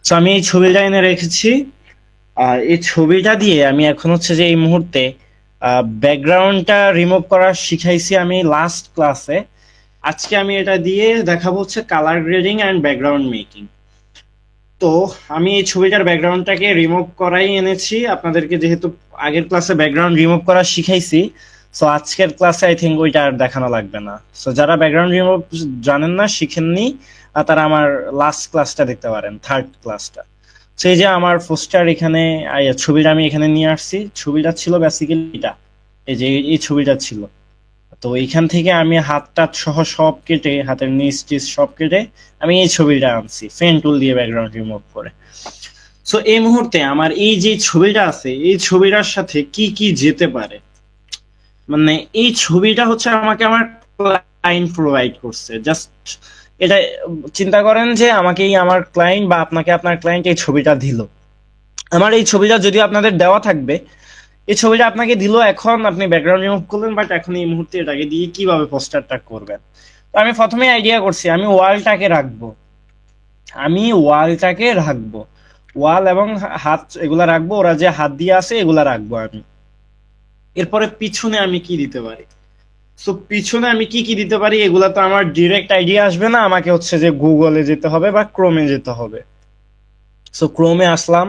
তো আমি এই ছবিটা এনে রেখেছি। আর এই ছবিটা দিয়ে আমি এখন হচ্ছে যে এই মুহূর্তে ব্যাকগ্রাউন্ডটা রিমুভ করা শিখাইছি আমি লাস্ট ক্লাসে। আজকে আমি এটা দিয়ে দেখাবো হচ্ছে colour grading and background making. তো আমি এই ছবিটার ব্যাকগ্রাউন্ডটাকে রিমুভ করাই এনেছি আপনাদেরকে, যেহেতু আগের ক্লাসে ব্যাকগ্রাউন্ড রিমুভ করা শিখাইছি। সো আজকের ক্লাসে আই থিঙ্ক ওইটা আর দেখানো লাগবে না। সো যারা ব্যাকগ্রাউন্ড রিমুভ জানেন না, শিখেননি, তারা আমার লাস্ট ক্লাসটা দেখতে পারেন, থার্ড ক্লাসটা। সেই যে আমার পোস্টার এখানে, ছবিটা আমি এখানে নিয়ে আসছি। ছবিটা ছিল বেসিক্যালি এটা, এই যে এই ছবিটা ছিল। তো এইখান থেকে আমি হাতটা সহ সব কেটে, হাতের নিচ টিচ সব কেটে আমি এই ছবিটা আনছি পেন টুল দিয়ে ব্যাকগ্রাউন্ড রিমুভ করে। সো এই মুহূর্তে আমার এই যে ছবিটা আছে, এই ছবিটার সাথে কি কি যেতে পারে, মানে এই ছবিটা হচ্ছে আমাকে আমার ক্লায়েন্ট প্রোভাইড করছে। জাস্ট এটা চিন্তা করেন যে আমাকে আমার ক্লায়েন্ট বা আপনাকে আপনার ক্লায়েন্ট এই ছবিটা দিল। আমার এই ছবিটা যদি আপনাদের দেওয়া থাকবে, এই ছবিটা আপনাকে দিল, এখন আপনি ব্যাকগ্রাউন্ড রিমুভ করলেন, বাট এখন এই মুহূর্তে এটাকে দিয়ে কিভাবে পোস্টারটা করবেন। তো আমি প্রথমে আইডিয়া করছি আমি ওয়ালটাকে রাখবো, ওয়াল এবং হাত এগুলা রাখবো, ওরা যে হাত দিয়ে আছে এগুলা রাখবো আমি। এরপরে পিছনে আমি কি দিতে পারি? সো পিছনে আমি কি কি দিতে পারি, এগুলা তো আমার ডিরেক্ট আইডিয়া আসবে না, আমাকে হচ্ছে যে গুগলে যেতে হবে বা ক্রোমে যেতে হবে। সো ক্রোমে আসলাম।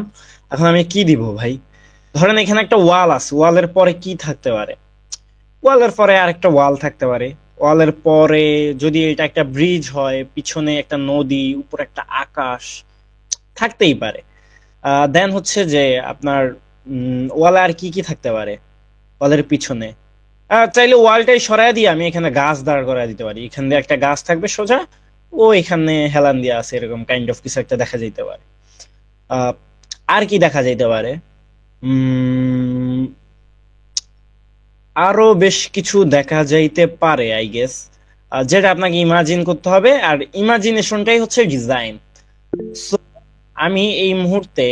এখন আমি কি দিব ভাই? ধরেন এখানে একটা ওয়াল আছে, ওয়ালের পরে কি থাকতে পারে? ওয়ালের পরে আরেকটা ওয়াল থাকতে পারে। ওয়ালের পরে যদি এটা একটা ব্রিজ হয়, পিছনে একটা নদী, উপরে একটা আকাশ থাকতেই পারে। দেন হচ্ছে যে আপনার ওয়ালে আর কি কি থাকতে পারে ওয়ালের পিছনে? চাইলে ওয়ালটাই সরাই দিয়ে আমি এখানে গাছ দাঁড় করায় দিতে পারি। এখান দিয়ে একটা গাছ থাকবে সোজা, ও এখানে হেলান দিয়ে আছে, এরকম কাইন্ড অফ কিছু একটা দেখা যাইতে পারে। আহ, আর কি দেখা যাইতে পারে? উম আরো বেশ কিছু দেখা যাইতে পারে আই গেস, যেটা আপনাকে ইমাজিন করতে হবে, আর ইমাজিনেশনটাই হচ্ছে ডিজাইন। সো আমি এই মুহূর্তে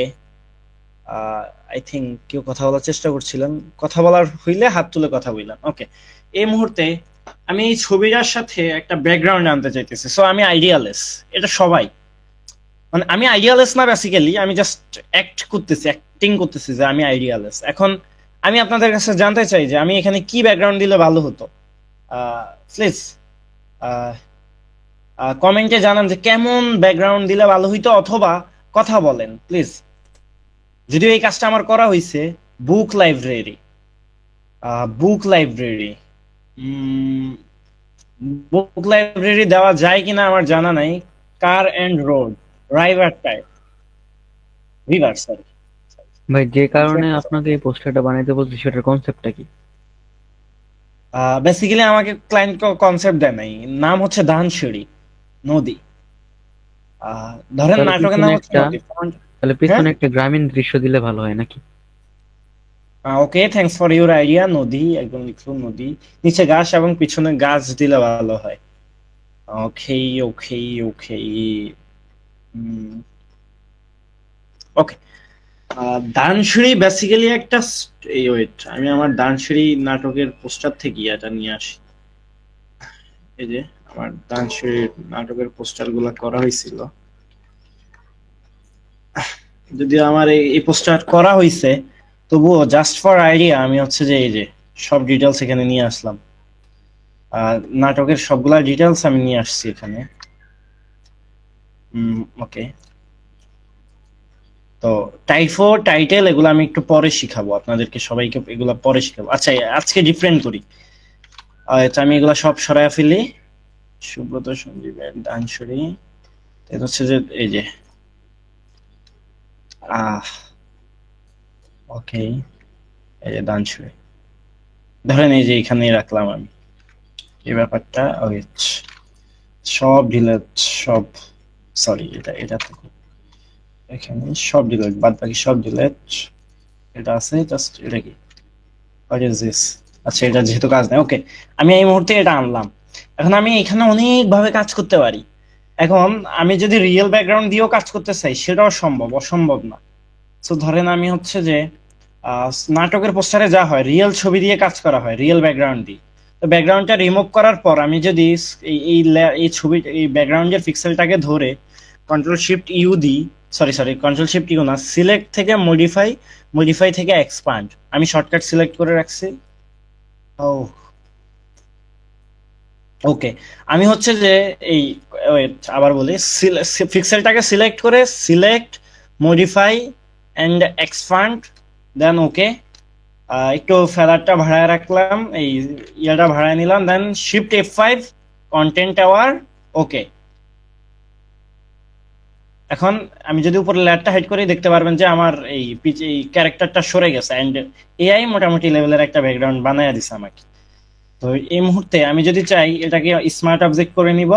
আই থিঙ্ক কেউ কথা বলার চেষ্টা করছিলেন, কথা বলার হইলে হাত তুলে কথা বললাম, ওকে। এই মুহূর্তে আমি এই ছবিটার সাথে একটা ব্যাকগ্রাউন্ড আনতে চাইতেছি। সো আমি আইডিয়ালেস, এটা সবাই, মানে আমি আইডিয়ালেস না, বেসিক্যালি আমি জাস্ট অ্যাক্টিং করতেছি যে আমি আইডিয়ালেস। এখন আমি আপনাদের কাছে জানতে চাই যে আমি এখানে কি ব্যাকগ্রাউন্ড দিলে ভালো হতো। প্লিজ কমেন্টে জানান যে কেমন ব্যাকগ্রাউন্ড দিলে ভালো হইতো, অথবা কথা বলেন প্লিজ। যদিও এই কাজটা আমার করা হয়েছে। Book library, book library, book library দেওয়া যায় কিনা আমার জানা নাই। Car and road, river type, river, sorry. ভাই, যে কারণে আপনাকে এই পোস্টারটা বানাইতে বলছি সেটার কনসেপ্টটা কি? বেসিক্যালি আমাকে ক্লায়েন্ট কনসেপ্ট দেয় নাই, নাম হচ্ছে ধানসিঁড়ি নদী। ধরেন তাহলে নাটকের পিছনে নাম হচ্ছে একটা নদী। তাহলে হ্যাঁ, পিছনে একটা গ্রামীণ দৃশ্য দিলে ভালো হয় নাকি? ওকে, থ্যাঙ্কস ফর ইউর আইডিয়া। নদী একদম লিখুন, নদী, নিচে ঘাস এবং পিছনে গাছ দিলে ভালো হয়। ওকে, ওকে, ওকে, ওকে। দানসিঁড়ি বেসিক্যালি একটা এই ওয়েট, আমি আমার দানসিঁড়ি নাটকের পোস্টার থেকে এটা নিয়ে আসি। এই যে আমার দানসিঁড়ি নাটকের পোস্টার গুলা করা হয়েছিল, যদি আমার এই পোস্টার করা হয়েছে, তবুও জাস্ট ফর আইডিয়া আমি হচ্ছে যে এই যে সব ডিটেলস এখানে নিয়ে আসলাম। নাটকের সবগুলা ডিটেলস আমি নিয়ে আসছি এখানে। ওকে। তো টাইফো টাইটেল এগুলো আমি একটু পরে শিখাবো আপনাদেরকে, সবাইকে এগুলা পরে শিখাবো। আচ্ছা, আজকে ডিফারেন্ট করি। আচ্ছা, আমি এগুলা সব সরাইয়া ফেলি। সুব্রত সঞ্জীবের ডানসুরি, এটা হচ্ছে যে এই যে আহ ওকে, এই যে ডানসুরি, ধরেন এই যে এখানে রাখলাম আমি এই ব্যাপারটা। ওকে, সব ডিলেট, সব, সরি, এটা এটা থেকে এখানে সব ডিলেট, বাদ বাকি সব ডিলেট। এটা আছে জাস্ট, এটা কি, হোয়াট ইজ দিস? আচ্ছা, এটা যেহেতু কাজ নাই, ওকে, আমি এই মুহূর্তে এটা আনলাম। এখন আমি এখানে অনেক ভাবে কাজ করতে পারি। এখন আমি যদি রিয়েল ব্যাকগ্রাউন্ড দিয়েও কাজ করতে চাই, সেটাও সম্ভব, অসম্ভব না। তো ধরেন আমি হচ্ছে যে নাটকের পোস্টারে যা হয়, রিয়েল ছবি দিয়ে কাজ করা হয়, রিয়েল ব্যাকগ্রাউন্ড দিয়ে। তো ব্যাকগ্রাউন্ডটা রিমুভ করার পর আমি যদি এই এই ছবি, এই ব্যাকগ্রাউন্ডের পিক্সেলটাকে ধরে কন্ট্রোল শিফট ইউ দিই, sorry sorry, control shift U না, সিলেক্ট থেকে মডিফাই, মডিফাই থেকে এক্সপান্ড, আমি শর্টকাট সিলেক্ট করে রাখছি। ও ওকে, আমি হচ্ছে যে এই wait, আবার বলি, পিক্সেলটাকে সিলেক্ট করে সিলেক্ট মডিফাই এন্ড এক্সপান্ড, দেন ওকে, একটু ফেলারটা ভাড়ায় রাখলাম, এই ইয়াটা ভাড়ায় নিলাম, দেন শিফট F5, কন্টেন্ট টাওয়ার, ওকে। এখন আমি যদি উপরে লেয়ারটা হাইড করি দেখতে পারবেন যে আমার এই ক্যারেক্টারটা সরে গেছে, এন্ড এআই মোটামুটি লেভেলের একটা ব্যাকগ্রাউন্ড বানায় দিছে আমাকে। তো এই মুহূর্তে আমি যদি চাই এটাকে স্মার্ট অবজেক্ট করে নিব,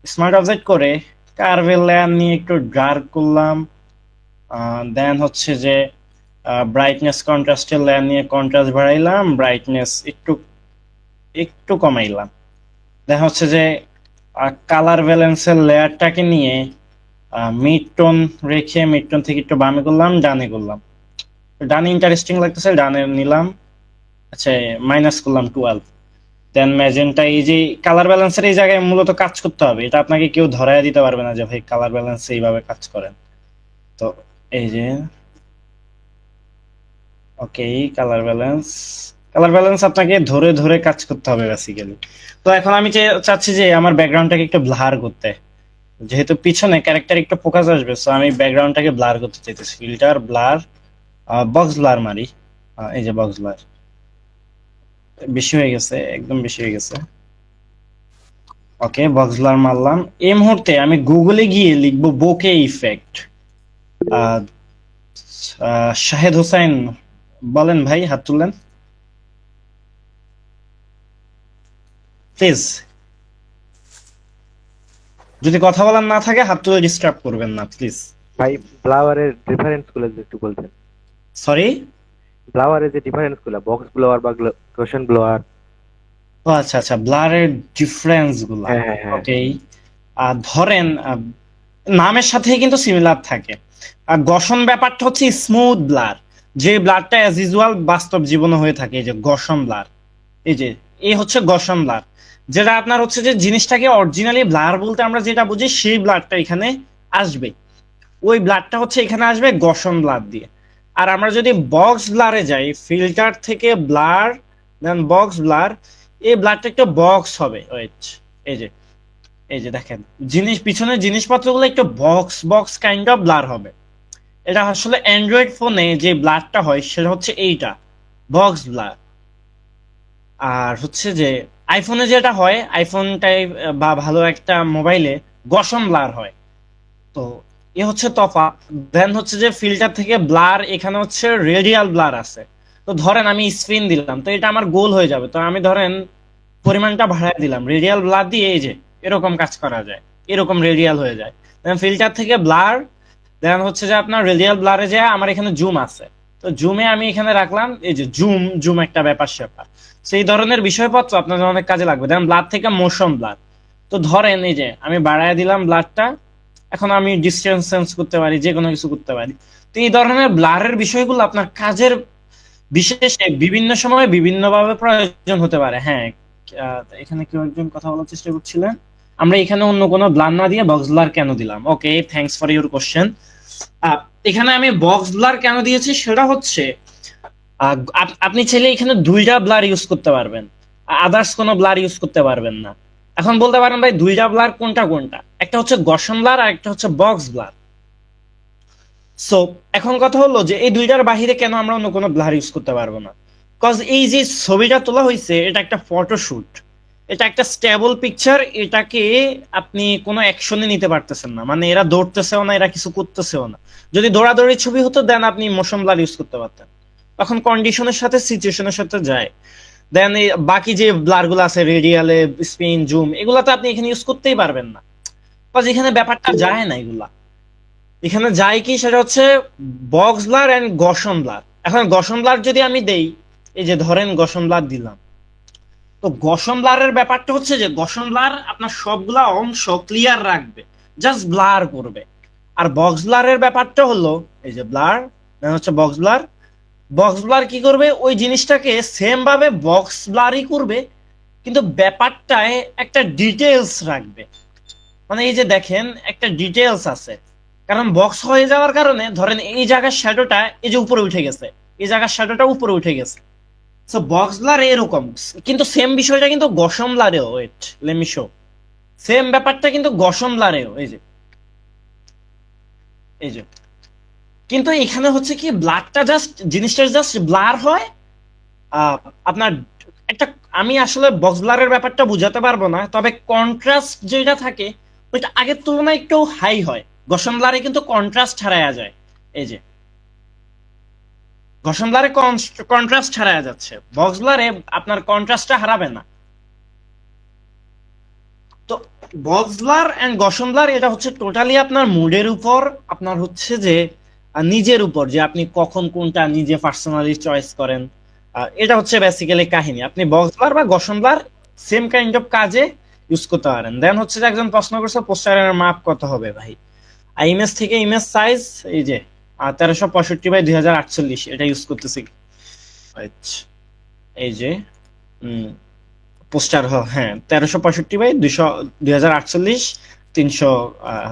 স্মার্ট অবজেক্ট করে কার্ভের লেয়ার নিয়ে একটু ডার্ক করলাম, দেন হচ্ছে যে ব্রাইটনেস কন্ট্রাস্টের লেয়ার নিয়ে কন্ট্রাস্ট বাড়াইলাম, ব্রাইটনেস একটু একটু কমাইলাম, দেখা হচ্ছে যে কালার ব্যালেন্সের লেয়ারটাকে নিয়ে মিড টোন রেখে মিড টোন থেকে একটু বামে করলাম, ডানে করলাম, ডানে ইন্টারেস্টিং লাগতেছে, ডানে নিলাম, আচ্ছা মাইনাস করলাম 12, দেন ম্যাজেন্টা। এই যে কালার ব্যালেন্সের এই জায়গায় মূলত কাজ করতে হবে, এটা আপনাকে কেউ ধরায় দিতে পারবে না যে ভাই কালার ব্যালেন্স এইভাবে কাজ করেন। তো এই যে ওকে, কালার ব্যালেন্স, কালার ব্যালেন্স আপনাকে ধরে ধরে কাজ করতে হবে বেসিক্যালি। তো এখন আমি চাচ্ছি যে আমার ব্যাকগ্রাউন্ডটাকে একটু ব্লার করতে, যেহেতু পিছনে ক্যারেক্টার একটু ফোকাস আসবে, সো আমি ব্যাকগ্রাউন্ডটাকে ব্লার করতে চাইতেছি, ফিল্টার ব্লার, বক্স ব্লার মারি, এই যে বক্স ব্লার, বেশি হয়ে গেছে, একদম বেশি হয়ে গেছে, ওকে বক্স ব্লার মারলাম। এই মুহূর্তে আমি গুগলে গিয়ে লিখবো বোকে ইফেক্ট। শাহেদ হোসেন বলেন ভাই, হাত তুললেন প্লিজ, যদি কথা বলার না থাকে হাত তুলে ডিস্টার্ব করবেন না প্লিজ। ভাই ব্লাওয়ারের ডিফারেন্স গুলো যদি একটু বলতেন। সরি, ব্লাওয়ারের যে ডিফারেন্স গুলো, বক্স ব্লোয়ার বা গোশন ব্লোয়ার। ও আচ্ছা আচ্ছা, ব্লারের ডিফারেন্স গুলা, হ্যাঁ হ্যাঁ হ্যাঁ। ওকে। ধরেন নামের সাথেই কিন্তু সিমিলার থাকে। আর গঠন ব্যাপারটা হচ্ছে স্মুথ ব্লার, যে ব্লারটা অ্যাজ ইউজুয়াল বাস্তব জীবনে হয়ে থাকে, এই যে গঠন ব্লার, এই যে এই হচ্ছে গঠন ব্লার, যেটা আপনার হচ্ছে যে জিনিসটাকে অরিজিনালি ব্লার বলতে আমরা যেটা বুঝি সেই ব্লারটা এখানে আসবে, ওই ব্লারটা হচ্ছে এখানে আসবে গঠন ব্লার দিয়ে। আর আমরা যদি বক্স ব্লারে যাই, ফিল্টার থেকে ব্লার, দেন বক্স ব্লার, এই ব্লারটা একটা বক্স হবে, ওয়েট, এই যে এই যে দেখেন জিনিস, পিছনের জিনিসপত্রগুলো একটু box box kind of blur হবে। এটা আসলে অ্যান্ড্রয়েড ফোনে যে ব্লারটা হয় সেটা হচ্ছে এইটা, বক্স ব্লার। আর হচ্ছে যে আইফোনে যেটা হয়, আইফোন টাইপ বা ভালো একটা মোবাইলে গসম ব্লার হয়। তো এ হচ্ছে তফাৎ। দেন হচ্ছে যে ফিল্টার থেকে ব্লার, এখানে হচ্ছে রেডিয়াল ব্লার আছে। তো ধরেন আমি স্পিন দিলাম, তো এটা আমার গোল হয়ে যাবে, তো আমি ধরেন পরিমাণটা বাড়ায় দিলাম, রেডিয়াল ব্লার দিয়ে এই যে এরকম কাজ করা যায়, এরকম রেডিয়াল হয়ে যায়। দেন ফিল্টার থেকে ব্লার, দেন হচ্ছে যে আপনার রেডিয়াল ব্লারে যায়, আমার এখানে জুম আছে, তো জুমে আমি এখানে রাখলাম এই যে জুম, জুম একটা ব্যাপার স্যাপার, সেই ধরনের বিষয়পত্র আপনাদের অনেক কাজে লাগবে। দেন ব্লার থেকে মোশন ব্লার, তো ধরেন এই যে আমি বাড়ায় দিলাম ব্লারটা, এখন আমি ডিস্টেন্স চেঞ্জ করতে পারি, যে কোনো কিছু করতে পারি। তো এই ধরনের ব্লারের বিষয়গুলো আপনার কাজের বিশেষে বিভিন্ন সময় বিভিন্নভাবে প্রয়োজন হতে পারে। হ্যাঁ, এখানে কেউ একজন কথা বলার চেষ্টা করছিলেন, আমরা এখানে অন্য কোনো ব্লার না দিয়ে বক্স ব্লার কেন দিলাম? ওকে, থ্যাঙ্কস ফর ইউর কোশ্চেন। এখানে আমি বক্স ব্লার কেন দিয়েছি সেটা হচ্ছে, আপনি চাইলে এখানে দুইটা ব্লার ইউজ করতে পারবেন, আদার্স কোনো ব্লার ইউজ করতে পারবেন না। এখন বলতে পারেন ভাই দুইটা ব্লার কোনটা কোনটা? একটা হচ্ছে গসন ব্লার আর একটা হচ্ছে বক্স ব্লার। সো এখন কথা হলো যে এই দুইটার বাহিরে কেন আমরা অন্য কোনো ব্লার ইউজ করতে পারবো না? কজ এই যে ছবিটা তোলা হয়েছে এটা একটা ফটোশুট, এটা একটা স্টেবল পিকচার, এটাকে আপনি কোনো অ্যাকশনে নিতে পারতেছেন না, মানে এরা দৌড়তেছেও না, এরা কিছু করতেছেও না। যদি দৌড়াদৌড়ি ছবি হতো দেন আপনি মোশন ব্লার ইউজ করতে পারতেন, তখন কন্ডিশনের সাথে সিচুয়েশনের সাথে যায়। দেন বাকি যে ব্লার গুলো আছে, রেডিয়ালে, স্পিন, জুম, এগুলা তো আপনি এখানে ইউজ করতেই পারবেন না, কজ এখানে ব্যাপারটা যায় না এগুলা। এখানে যায় কি সেটা হচ্ছে বক্স ব্লার এন্ড গসন ব্লার। এখন গসন ব্লার যদি আমি দেই, এই যে ধরেন গসন ব্লার দিলাম, তো গসন ব্লারের ব্যাপারটা হচ্ছে যে গসন ব্লার আপনার সবগুলা অংশ ক্লিয়ার রাখবে, জাস্ট ব্লার করবে। আর বক্স ব্লারের ব্যাপারটা হলো এই যে ব্লার, হচ্ছে বক্স ব্লার, বক্স ব্লার কি করবে, ওই জিনিসটাকে সেম ভাবে বক্স ব্লারই করবে, কিন্তু ব্যাপারটায় একটা ডিটেলস রাখবে। মানে এই যে দেখেন একটা ডিটেলস আছে, কারণ বক্স হয়ে যাওয়ার কারণে ধরেন এই জায়গার শ্যাডোটা এই যে উপরে উঠে গেছে, এই জায়গার শ্যাডোটা উপরে উঠে গেছে। সো বক্স ব্লার এরকম, কিন্তু সেম বিষয়টা কিন্তু গসম ব্লারেও, wait let me show, same ব্যাপারটা কিন্তু গসম ব্লারেও, এই যে কিন্তু এখানে হচ্ছে কি ব্লারটা জাস্ট, জিনিসটা জাস্ট ব্লার হয়। আহ, আপনার একটা, আমি আসলে বক্স ব্লারের ব্যাপারটা বুঝাতে পারবো না, তবে কন্ট্রাস্ট যেটা থাকে ওইটা আগের তুলনায় একটু হাই হয়। গসম ব্লারে কিন্তু কন্ট্রাস্ট হারায়া যায়, এই যে গসম ব্লারে কন্ট্রাস্ট হারায়া যাচ্ছে, বক্স ব্লারে আপনার কন্ট্রাস্টটা হারাবে না। তো বক্স ব্লার এন্ড গসম ব্লার এটা হচ্ছে টোটালি আপনার মুডের উপর, আপনার হচ্ছে যে নিজের উপর, যে আপনি কখন কোনটা নিজে পার্সোনালি চয়েস করেন। এটা হচ্ছে বেসিক্যালি কাহিনী। আপনি বক্স ব্লার বা গসম ব্লার সেম কাইন্ড অফ কাজে ইউজ করতে পারেন। দেন হচ্ছে যে একজন প্রশ্ন করছে পোস্টারের মাপ কত হবে ভাই। ইমেজ থেকে ইমেজ সাইজ এই যে 1365 বাই 2048 এটা ইউজ করতেছি। আচ্ছা, এই যে পোস্টার, হ্যাঁ 1365 বাই 248, 300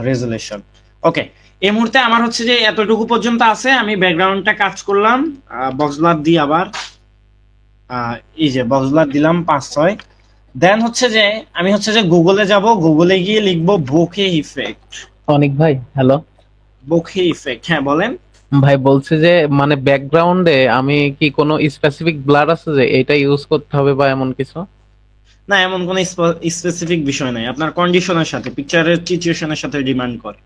রেজুলেশন। ওকে, এই মুহূর্তে আমার হচ্ছে যে এতটুকু পর্যন্ত আছে। আমি ব্যাকগ্রাউন্ডটা কাজ করলাম বক্স ব্লার দিয়ে, আবার এই যে বক্স ব্লার দিলাম 5-6। দেন হচ্ছে যে আমি হচ্ছে যে গুগলে যাব, গুগলে গিয়ে লিখবো বোকে ইফেক্ট। অনিক ভাই, হ্যালো। বোকে ইফেক্ট, হ্যাঁ বলেন। ভাই বলছে যে মানে ব্যাকগ্রাউন্ডে আমি কি কোনো স্পেসিফিক ব্লার আছে যে এটা ইউজ করতে হবে বা এমন কিছু? না, এমন কোনো স্পেসিফিক বিষয় নাই, আপনার কন্ডিশনের সাথে, পিকচারের সিচুয়েশনের সাথে ডিমান্ড করে।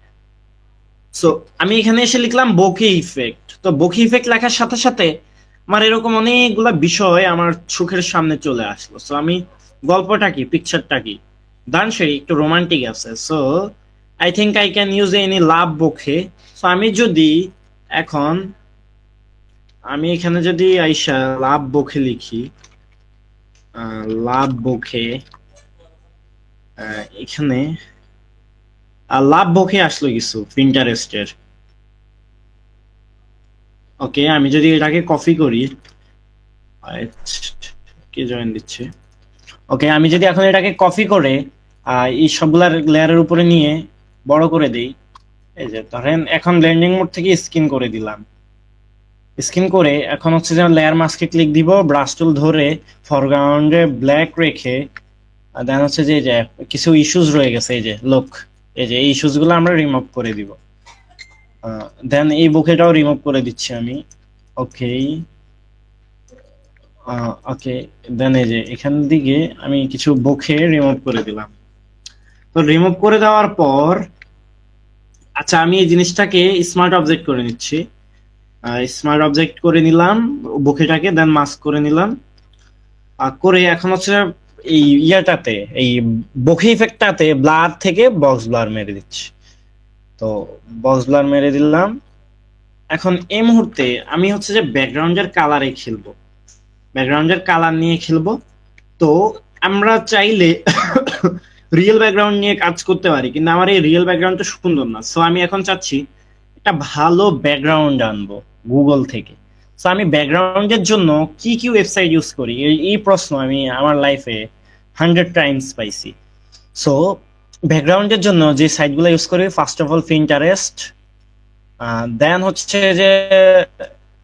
সো আমি এখানে এসে লিখলাম বোকে ইফেক্ট। তো বোকে ইফেক্ট লেখার সাথে সাথে আমার এরকম অনেকগুলা বিষয় আমার চোখের সামনে চলে আসলো। সো আমি, গল্পটা কি, পিকচারটা কি, ডান সেই একটু রোমান্টিক আছে। So I think I can use any love bouquet. So আমি যদি এখন, আমি এখানে যদি আইসা লাভ বোকে লিখি, লাভ বোকে, এখানে লাভ বোকে আসলো কিছু পিন্টারেস্টের। ওকে, আমি যদি এটাকে কপি করি, কে জয়েন দিচ্ছে, ওকে আমি যদি এখন এটাকে কপি করে এই সবগুলা লেয়ারের উপরে নিয়ে বড় করে দেই, এই যে ধরেন এখন ব্লেন্ডিং মোড থেকে স্কিন করে দিলাম, স্কিন করে এখন হচ্ছে যে লেয়ার মাস্কে ক্লিক দিব, ব্রাশ টুল ধরে ফরগ্রাউন্ডে ব্ল্যাক রেখে, দেন হচ্ছে যে এই যে কিছু ইস্যুস রয়ে গেছে, এই যে লুক, এই যে এই ইস্যুস গুলো আমরা রিমুভ করে দিব। দেন এই বুকেটাও রিমুভ করে দিচ্ছি আমি। ওকে, ওকে, দেন এই যে এখান দিকে আমি কিছু বুকে রিমুভ করে দিলাম। তো রিমুভ করে দেওয়ার পর, আচ্ছা আমি এই জিনিসটাকে স্মার্ট অবজেক্ট করে নিচ্ছি। স্মার্ট অবজেক্ট করে নিলাম বুকেটাকে, দেন মাস্ক করে নিলাম। করে এখন হচ্ছে এই ইয়াটাতে, এই বোকে ইফেক্টটাতে ব্লার থেকে বক্স ব্লার মেরে দিচ্ছি। তো বক্স ব্লার মেরে দিলাম। এখন এই মুহূর্তে আমি হচ্ছে যে ব্যাকগ্রাউন্ডের কালারে খেলবো, ব্যাকগ্রাউন্ডের কালার নিয়ে খেলবো। তো আমরা চাইলে রিয়েল ব্যাকগ্রাউন্ড নিয়ে কাজ করতে পারি, কিন্তু আমার এই রিয়েল ব্যাকগ্রাউন্ডটা সুন্দর না। সো আমি এখন চাচ্ছি একটা ভালো ব্যাকগ্রাউন্ড আনবো গুগল থেকে। সো আমি ব্যাকগ্রাউন্ডের জন্য কি কি ওয়েবসাইট ইউজ করি, এই প্রশ্ন আমি আমার লাইফে 100 টাইমস পাইছি। সো ব্যাকগ্রাউন্ডের জন্য যে সাইটগুলো ইউজ করি, ফার্স্ট অফ অল পিন্টারেস্ট। দেন হচ্ছে যে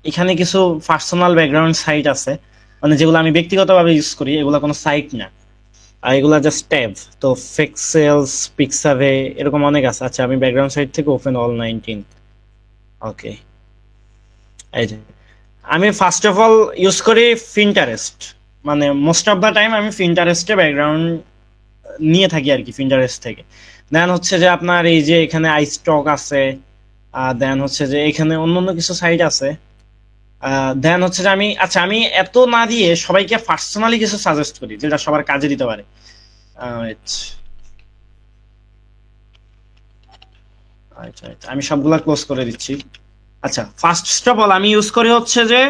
এখানে কিছু পার্সোনাল ব্যাকগ্রাউন্ড সাইট আছে, মানে যেগুলো আমি ব্যক্তিগতভাবে ইউজ করি, এগুলো কোনো সাইট না, আর এগুলা জাস্ট ট্যাব। তো ফিক্সেলস, পিক্সাভে, এরকম অনেক আছে। আচ্ছা আমি ব্যাকগ্রাউন্ড সাইট থেকে ওপেন অল 19, ওকে এই যে আমি ফার্স্ট অফ অল ইউজ করি পিন্টারেস্ট, মানে মোস্ট অফ দ্য টাইম আমি পিন্টারেস্টে ব্যাকগ্রাউন্ড নিয়ে থাকি আর কি, পিন্টারেস্ট থেকে। দেন হচ্ছে যে আপনার এই যে এখানে আইস্টক আছে, দেন হচ্ছে যে এখানে অন্যান্য কিছু সাইট আছে। দেন হচ্ছে যে আমি, আচ্ছা আমি এত না দিয়ে সবাইকে পার্সোনালি কিছু সাজেস্ট করি যেটা সবার কাজে দিতে পারে। আচ্ছা আচ্ছা, আমি সবগুলা ক্লোজ করে দিচ্ছি। আচ্ছা ফার্স্ট অফ অল আমি ইউজ করি হচ্ছে যে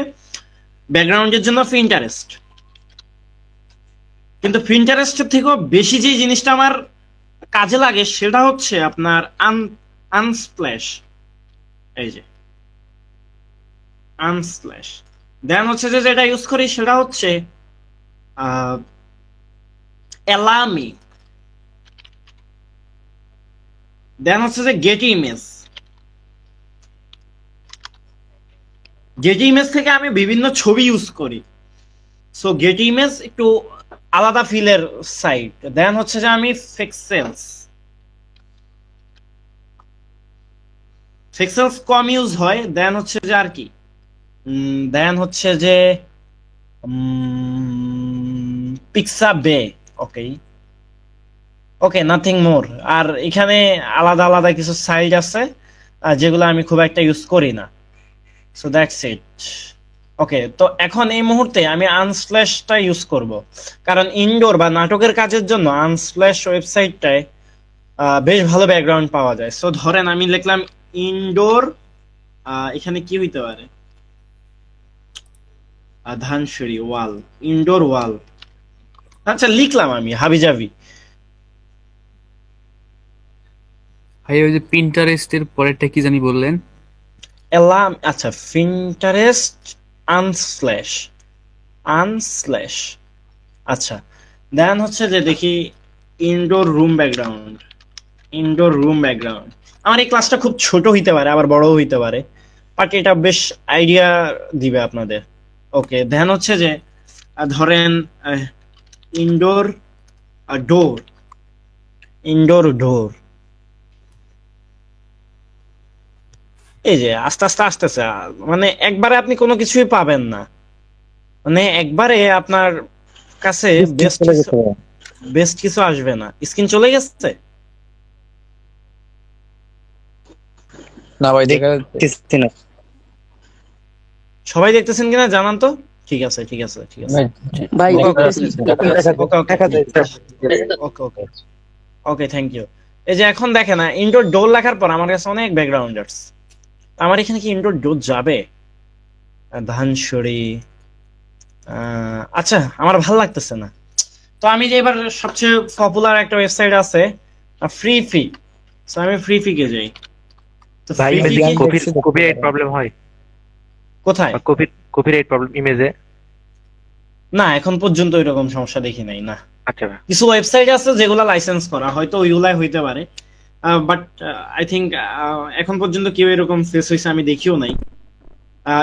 ব্যাকগ্রাউন্ডের জন্য পিন্টারেস্ট, কিন্তু পিন্টারেস্টের থেকেও বেশি যে জিনিসটা আমার কাজে লাগে সেটা হচ্ছে আপনার আনস্প্ল্যাশ, এই যে আনস্প্ল্যাশ। দেন হচ্ছে যে যেটা ইউজ করি সেটা হচ্ছে এলামি। দেন হচ্ছে যে গেট ইমেজ, গেটি ইমেজ থেকে আমি বিভিন্ন ছবি ইউজ করি। সো গেটি ইমেজ একটু আলাদা ফিলের সাইট। দেন হচ্ছে যে আমি পিক্সেলস কম ইউজ হয়। দেন হচ্ছে যে আর কি, দেন হচ্ছে যে পিক্সাবে। ওকে ওকে, নাথিং মোর। আর এখানে আলাদা আলাদা কিছু সাইট আছে যেগুলো আমি খুব একটা ইউজ করি না। So that's it. ওকে, তো এখন এই মুহূর্তে আমি আনস্ল্যাশটা ইউজ করব, কারণ ইনডোর বা নাটকের কাজের জন্য আনস্ল্যাশ ওয়েবসাইটটায় বেশ ভালো ব্যাকগ্রাউন্ড পাওয়া যায়। সো ধরেন আমি লিখলাম ইনডোর, এখানে কি হইতে পারে, ধানসুরি ওয়াল, ইনডোর ওয়াল। আচ্ছা, লিখলাম আমি হাবিজাবি। ভাই ওই যে পিন্টারেস্টের পরেরটা কি জানি বললেন? এলাম, আচ্ছা, পিন্টারেস্ট আনস্ল্যাশ। আচ্ছা, দেন হচ্ছে যে দেখি ইনডোর রুম ব্যাকগ্রাউন্ড। আমার এই ক্লাসটা খুব ছোট হইতে পারে, আবার বড়ও হইতে পারে, বাট এটা বেশ আইডিয়া দিবে আপনাদের। ওকে, দেন হচ্ছে যে ধরেন ইনডোর ডোর। এই যে আস্তে আস্তে আসতেছে, মানে একবারে আপনি কোনো কিছুই পাবেন না, মানে একবারে আপনার কাছে বেস্ট কিছু আসবে না। স্ক্রিন চলে গেছে না ভাই, দেখা যাচ্ছে না সবাই, দেখতেছেন কিনা জানান তো। ঠিক আছে ভাই। ওকে, থ্যাংক ইউ। এই যে এখন দেখেন না, ইনডোর ডোর লেখার পর আমার কাছে অনেক ব্যাকগ্রাউন্ডার্স। আমার এখানে কি ইনডোর ডোর যাবে? ধানসুরি, আচ্ছা, আমার ভাল লাগতেছে না। তো আমি যে এবার সবচেয়ে পপুলার একটা ওয়েবসাইট আছে ফ্রি, সো আমি ফ্রিকে যাই। তো ভাই Free Fee কপিরাইট প্রবলেম হয়? কোথায়? কপিরাইট প্রবলেম ইমেজে? না, এখন পর্যন্ত এরকম সমস্যা দেখি নাই। না, আচ্ছা ভাই। কিছু ওয়েবসাইট আছে যেগুলো লাইসেন্স করা, হয়তো ওইগুলাই হইতে পারে, বাট আই থিংক এখন পর্যন্ত কেউ এরকম ফেস হয়েছে আমি দেখিও নাই।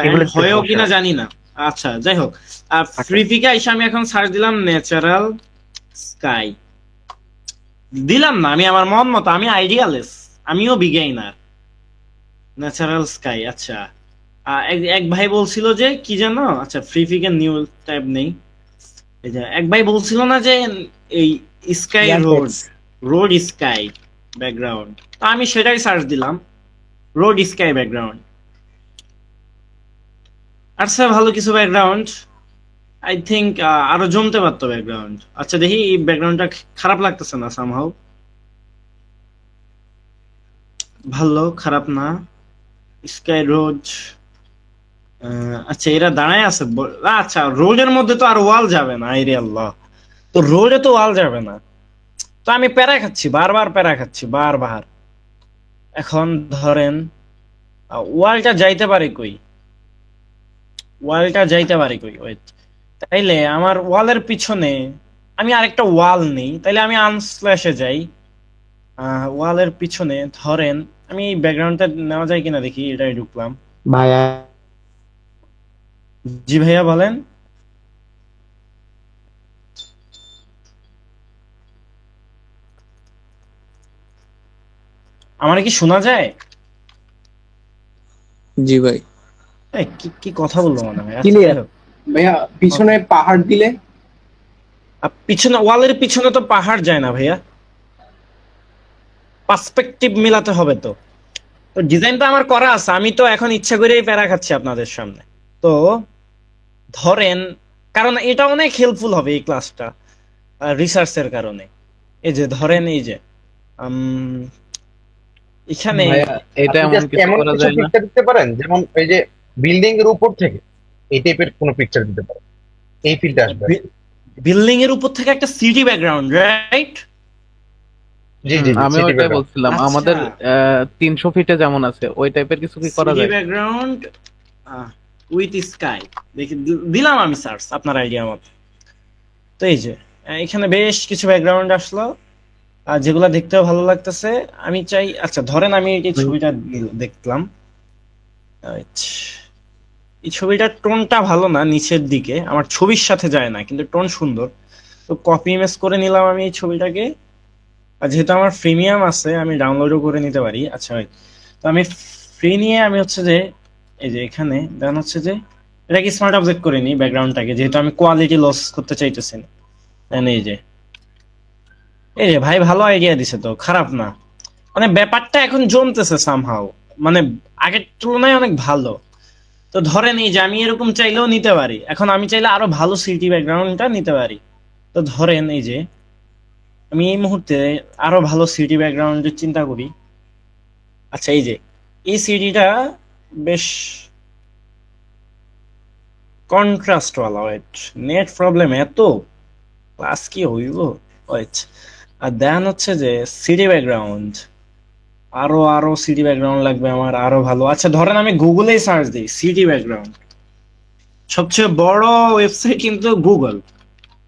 এগুলো হয়েও সমস্যা। কিনা জানি না। আচ্ছা, যাই হোক, ফ্রিফিকে এসে আমি এখন সার্চ দিলাম ন্যাচারাল স্কাই। দিলাম না, আমি আমার মন মতো, আমি আইডিয়ালেস, আমিও বিগেইনার। Natural sky. আচ্ছা, এক ভাই বলছিল যে কি জানো, আচ্ছা ফ্রিফিকে নিউ ট্যাব নেই। এই যে এক ভাই বলছিল না যে এই স্কাই রোড স্কাই ব্যাকগ্রাউন্ড, তো আমি সেটাই সার্চ দিলাম, রোড স্কাই ব্যাকগ্রাউন্ড। আচ্ছা, ভালো কিছু ব্যাকগ্রাউন্ড, আই থিংক আরো জমতে পারতো ব্যাকগ্রাউন্ড। আচ্ছা, দেখি এই ব্যাকগ্রাউন্ডটা খারাপ লাগতেছে না, সামহাউ ভালো, খারাপ না। স্কাই রোড, আচ্ছা, এরা দাঁড়ায় আছে। আচ্ছা, রোডের মধ্যে তো আর ওয়াল যাবে না, আইরে আল্লাহ, তো রোডে তো ওয়াল যাবে না। তো আমি প্যারা খাচ্ছি, বারবার। এখন ধরেন ওয়ালটা যাইতে পারে কই, ওয়েট, তাইলে আমার ওয়ালের পিছনে আমি আরেকটা ওয়াল নেই, তাইলে আমি আনস্ল্যাশে যাই। ওয়ালের পিছনে ধরেন আমি ব্যাকগ্রাউন্ডটা নেওয়া যায় কিনা দেখি, এটাই ঢুকলাম। ভাইয়া জি ভাইয়া, বলেন। আমার কি শোনা যায়? জি ভাই। কি কথা বলবো মনে হয়। Clear. আচ্ছা, ভাইয়া পিছনে পাহাড় দিলে? পিছনে, ওয়ালের পিছনে তো পাহাড় যায় না ভাইয়া, পার্সপেক্টিভ মিলাতে হবে। তো ডিজাইনটা আমার করা আছে, আমি তো এখন ইচ্ছা করেই প্যারা খাচ্ছি আপনাদের সামনে। তো ধরেন, কারণ এটা অনেক হেল্পফুল হবে এই ক্লাসটা রিসার্চের কারণে। এই যে ধরেন, এই যে এখানে ভাইয়া, এটা আপনি এমন just কিছু এমন করা কিছু যায় না? পিকচার দিতে পারেন, যেমন এই যে বিল্ডিং এর উপর থেকে এই টাইপের কোনো পিকচার দিতে পারেন, এই ফিলটা আসবে। বিল্ডিং এর উপর থেকে একটা সিটি ব্যাকগ্রাউন্ড, রাইট? জি জি, আমি city ওইটাই background। বলছিলাম, আচ্ছা। আমাদের 300 ফিটে যেমন আছে ওই টাইপের কিছু কি করা সিটি যায়? ব্যাকগ্রাউন্ড উইথ স্কাই, দেখি দিলাম আমি সার্চ আপনার আইডিয়া মতো। তো এই যে এখানে বেশ কিছু ব্যাকগ্রাউন্ড আসলো, আর যেগুলা দেখতেও ভালো লাগতেছে। আমি চাই, আচ্ছা ধরেন আমি এই ছবিটা দেখলাম, এই ছবিটার টোনটা ভালো না, নিচের দিকে আমার ছবির সাথে যায় না, কিন্তু টোন সুন্দর। তো কপি ইমেজ করে নিলাম আমি এই ছবিটাকে। আর যেহেতু আমার প্রিমিয়াম আছে আমি ডাউনলোডও করে নিতে পারি। আচ্ছা ভাই, তো আমি ফ্রি নিয়ে আমি হচ্ছে যে এই যে এখানে দেন হচ্ছে যে এটাকে স্মার্ট অবজেক্ট করে নিই ব্যাকগ্রাউন্ডটাকে, যেহেতু আমি কোয়ালিটি লস করতে চাইতেছি না। দেন এই যে ভাই ভালো আইডিয়া দিছে তো, খারাপ না। মানে ব্যাপারটা এখন জমতেছে সামহাও, মানে আগের তুলনায় অনেক ভালো। তো ধরেন এই যে আমি এরকম চাইলেও নিতে পারি, এখন আমি চাইলে আরো ভালো সিটি ব্যাকগ্রাউন্ডটা নিতে পারি। তো ধরেন এই যে আমি এই মুহূর্তে আরো ভালো সিটি ব্যাকগ্রাউন্ডের চিন্তা করি। আচ্ছা এই যে এই সিটিটা বেশ কন্ট্রাস্ট ওয়ালা, ওয়েট নেট প্রবলেম এত, ক্লাস কি হইব, ওয়েট। আর দেন হচ্ছে যে সিটি ব্যাকগ্রাউন্ড, আরো সিটি ব্যাকগ্রাউন্ড লাগবে আমার আরো ভালো। আচ্ছা ধরেন আমি গুগলেই সার্চ দিই সিটি ব্যাকগ্রাউন্ড, সবচেয়ে বড় ওয়েবসাইট কিন্তু গুগল।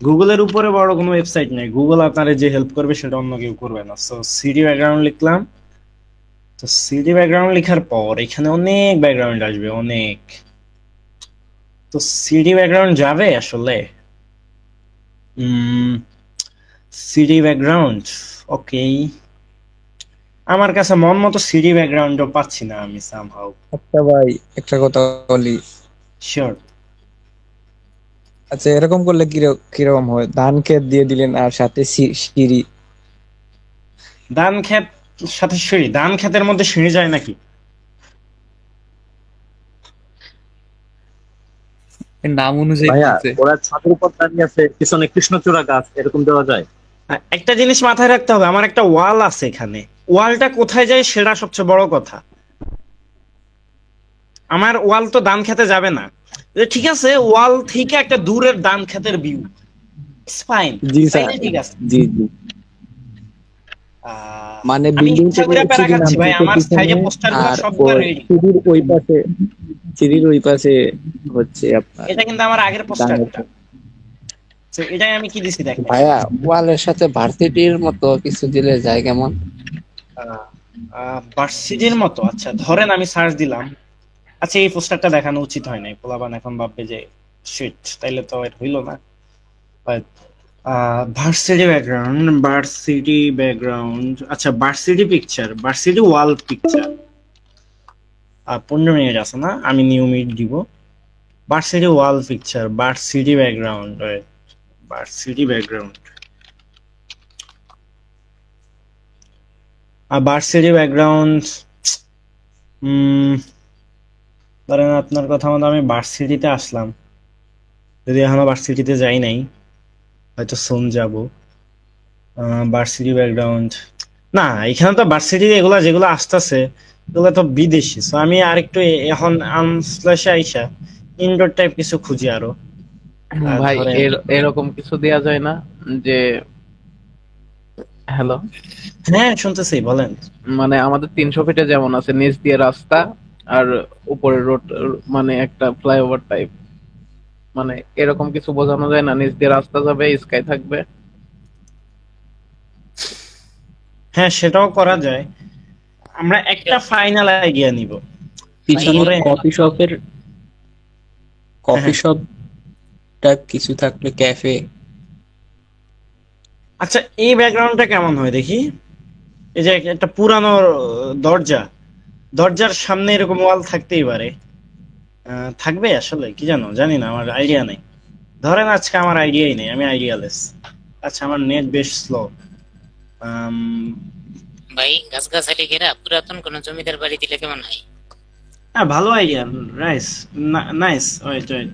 গুগলের উপরে বড় কোনো ওয়েবসাইট নেই। গুগল আপনারা যে হেল্প করবে সেটা অন্য কেউ করবে না। সো সিটি ব্যাকগ্রাউন্ড লিখলাম। তো সিটি ব্যাকগ্রাউন্ড লেখার পর এখানে অনেক ব্যাকগ্রাউন্ড আসবে, অনেক। তো সিটি ব্যাকগ্রাউন্ড যাবে আসলে, সিটি ব্যাকগ্রাউন্ড, ওকে। আমার কাছে মন মতো সিটি ব্যাকগ্রাউন্ডও পাচ্ছি না আমি সামহাউ। আচ্ছা ভাই, একটা কথা বলি। শিওর। আচ্ছা, এরকম করলে কিরকম হয়? ধান ক্ষেত দিয়ে দিলেন আর সাথে সিঁড়ি। ধান ক্ষেত সাথে সিঁড়ি, ধান ক্ষেতের মধ্যে সিঁড়ি যায় নাকি? এর নাম অনুযায়ী ভাইয়া বলছে। ওরা ছাদের উপর দাঁড়িয়ে আছে, পিছনে কৃষ্ণচূড়া গাছ, এরকম দেওয়া যায়? একটা জিনিস মাথায় রাখতে হবে, আমার একটা ওয়াল আছে এখানে, ওয়ালটা কোথায় যায় সেটা সবচেয়ে বড় কথা। আমার ওয়াল তো ধান খেতে যাবে না। ঠিক আছে, ওয়াল থেকে একটা দূরের ধান খেতের view, it's fine, G sir, ঠিক আছে। জি জি। মানে আমি বিল্ডিং ইচ্ছা থেকে করে প্যারা সিঁড়ি খাচ্ছি ভাই, নামতেছে আমার পিছনে, সাইডে পোস্টার গুলো আর সবগুলো রেডি। সিঁড়ির ওই পাশে হচ্ছে আপনার এটা কিন্তু আমার আগের ধান পোস্টারটা। ক্ষেত। তো এটাই আমি কি দিছি দেখেন। ভাইয়া ওয়ালের সাথে ভার্সিটির মতো কিছু দিলে যায় কেমন? ভার্সিটির মতো, আচ্ছা ধরেন আমি সার্চ দিলাম। আচ্ছা এই পোস্টারটা দেখানো উচিত হয় নাই, পোলাপান এখন ভাববে যে শিট, তাইলে তো এটা হইলো না। ভার্সিটি ব্যাকগ্রাউন্ড, ভার্সিটি ব্যাকগ্রাউন্ড, আচ্ছা varsity picture, varsity wall picture. 15 minute আছে না, আমি নিউ মিনিট দিব। Varsity wall picture, varsity background, varsity background, varsity background. ধরেন আপনার কথা মতো আমি ভার্সিটিতে আসলাম, যদি এখনো ভার্সিটিতে যাই নাই, হয়তো সোম যাব। ভার্সিটি ব্যাকগ্রাউন্ড, না এখানে তো ভার্সিটি এগুলা যেগুলো আসতেছে এগুলো তো বিদেশি। সো আমি আরেকটু এখন আনস্ল্যাশে আইসা ইনডোর টাইপ কিছু খুঁজি আরো। ভাই ধরেন এরকম কিছু দেয়া যায় না যে, হ্যালো, হ্যাঁ শুনতেছি, বলেন। মানে আমাদের 300 ফিটে যেমন আছে নিচ দিয়ে রাস্তা আর উপরে রোড, মানে একটা ফ্লাইওভার টাইপ, মানে এরকম কিছু বোঝানো যায় না? নিচ দিয়ে রাস্তা যাবে, স্কাই থাকবে। হ্যাঁ সেটাও করা যায়। আমরা একটা ফাইনাল আইডিয়া নিব। পিছনে ধরেন- কফি শপটা কিছু থাকলে, ক্যাফে। আচ্ছা এই ব্যাকগ্রাউন্ডটা কেমন হয় দেখি। এই যে একটা পুরানো দরজা, দরজার সামনে এরকম ওয়াল থাকতেই পারে। থাকবে আসলে, কি জানি না, আমার আইডিয়া নেই। ধরেন আজকে আমার আইডিয়াই নেই, আমি আইডিয়ালেস। আচ্ছা আমার নেট বেশ স্লো। ভাই গাছগাছালি ঘেরা পুরাতন কোন জমিদার বাড়ি দিলে কেমন হয়? হ্যাঁ ভালো idea, nice, nice. Wait wait,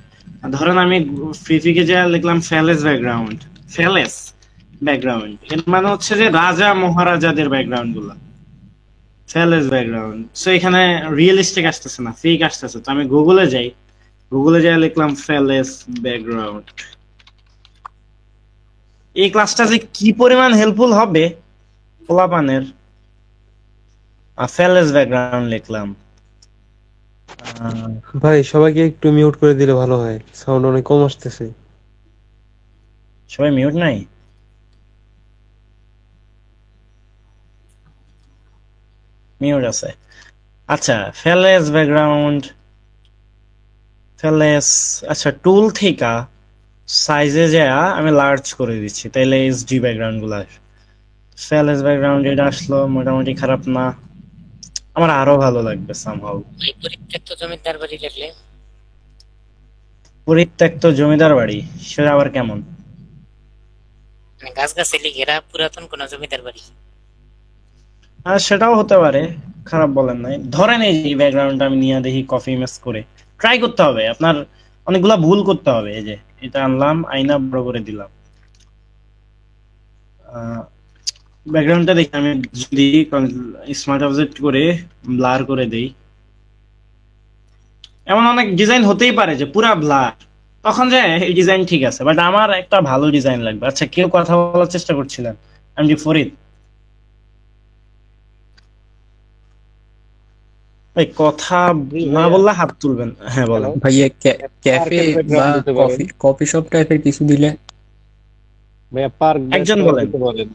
ধরেন আমি ফ্রিফিকে যা লিখলাম ফ্যালেস ব্যাকগ্রাউন্ড, ফ্যালেস ব্যাকগ্রাউন্ড এর মানে হচ্ছে যে রাজা মহারাজাদের ব্যাকগ্রাউন্ড গুলো, ফ্যালেস ব্যাকগ্রাউন্ড। সো এখানে রিয়েলিস্টিক আসতেছে না, ফেক আসতেছে। তো আমি গুগলে যাই, গুগলে যাই লিখলাম ফ্যালেস ব্যাকগ্রাউন্ড। এই ক্লাসটা যে কি পরিমাণ হেল্পফুল হবে পোলাপানের। ফ্যালেস ব্যাকগ্রাউন্ড লিখলাম। ভাই সবাইকে একটু মিউট করে দিলে ভালো হয়, সাউন্ড অনেক কম আসতেছে। সবাই মিউট নাই? মিউট আছে। আচ্ছা ফ্যালেস ব্যাকগ্রাউন্ড, ফেলেস, আচ্ছা টুল থেকে সাইজে যা আমি লার্জ করে দিচ্ছি, তাইলে এইচডি ব্যাকগ্রাউন্ড গুলো আসবে। ফেলেস ব্যাকগ্রাউন্ড এটা আসলো, মোটামুটি খারাপ না, আমার আরো ভালো লাগবে সামহাউ। ভাই পরিত্যক্ত জমিদার বাড়ি দেখলে পরিত্যক্ত জমিদার বাড়ি, সেটা আবার কেমন? মানে গাছগাছালি ঘেরা পুরাতন কোন জমিদার বাড়ি। আর সেটাও হতে পারে, খারাপ বলেন নাই। ধরেন এই যে ব্যাকগ্রাউন্ডটা আমি নিয়ে দেখি কফি মেস করে ট্রাই করতে হবে, আপনার অনেকগুলা ভুল করতে হবে। এই যে এটা আনলাম, আয়না বড় করে দিলাম, ব্যাকগ্রাউন্ডটা দেখি আমি যদি স্মার্ট অবজেক্ট করে ব্লার করে দেই, এমন অনেক ডিজাইন হতেই পারে যে পুরা ব্লার, তখন যে এই ডিজাইন ঠিক আছে, বাট আমার একটা ভালো ডিজাইন লাগবে। আচ্ছা কেউ কথা বলার চেষ্টা করছিলেন, আমি জি ফরিদ ভাই, কথা না বললে হাত তুলবেন। হ্যাঁ বলেন। ভাইয়া ক্যাফে বা কফি কফি শপ টাইপের কিছু দিলে। ভাইয়া পার্ক একজন বলেন।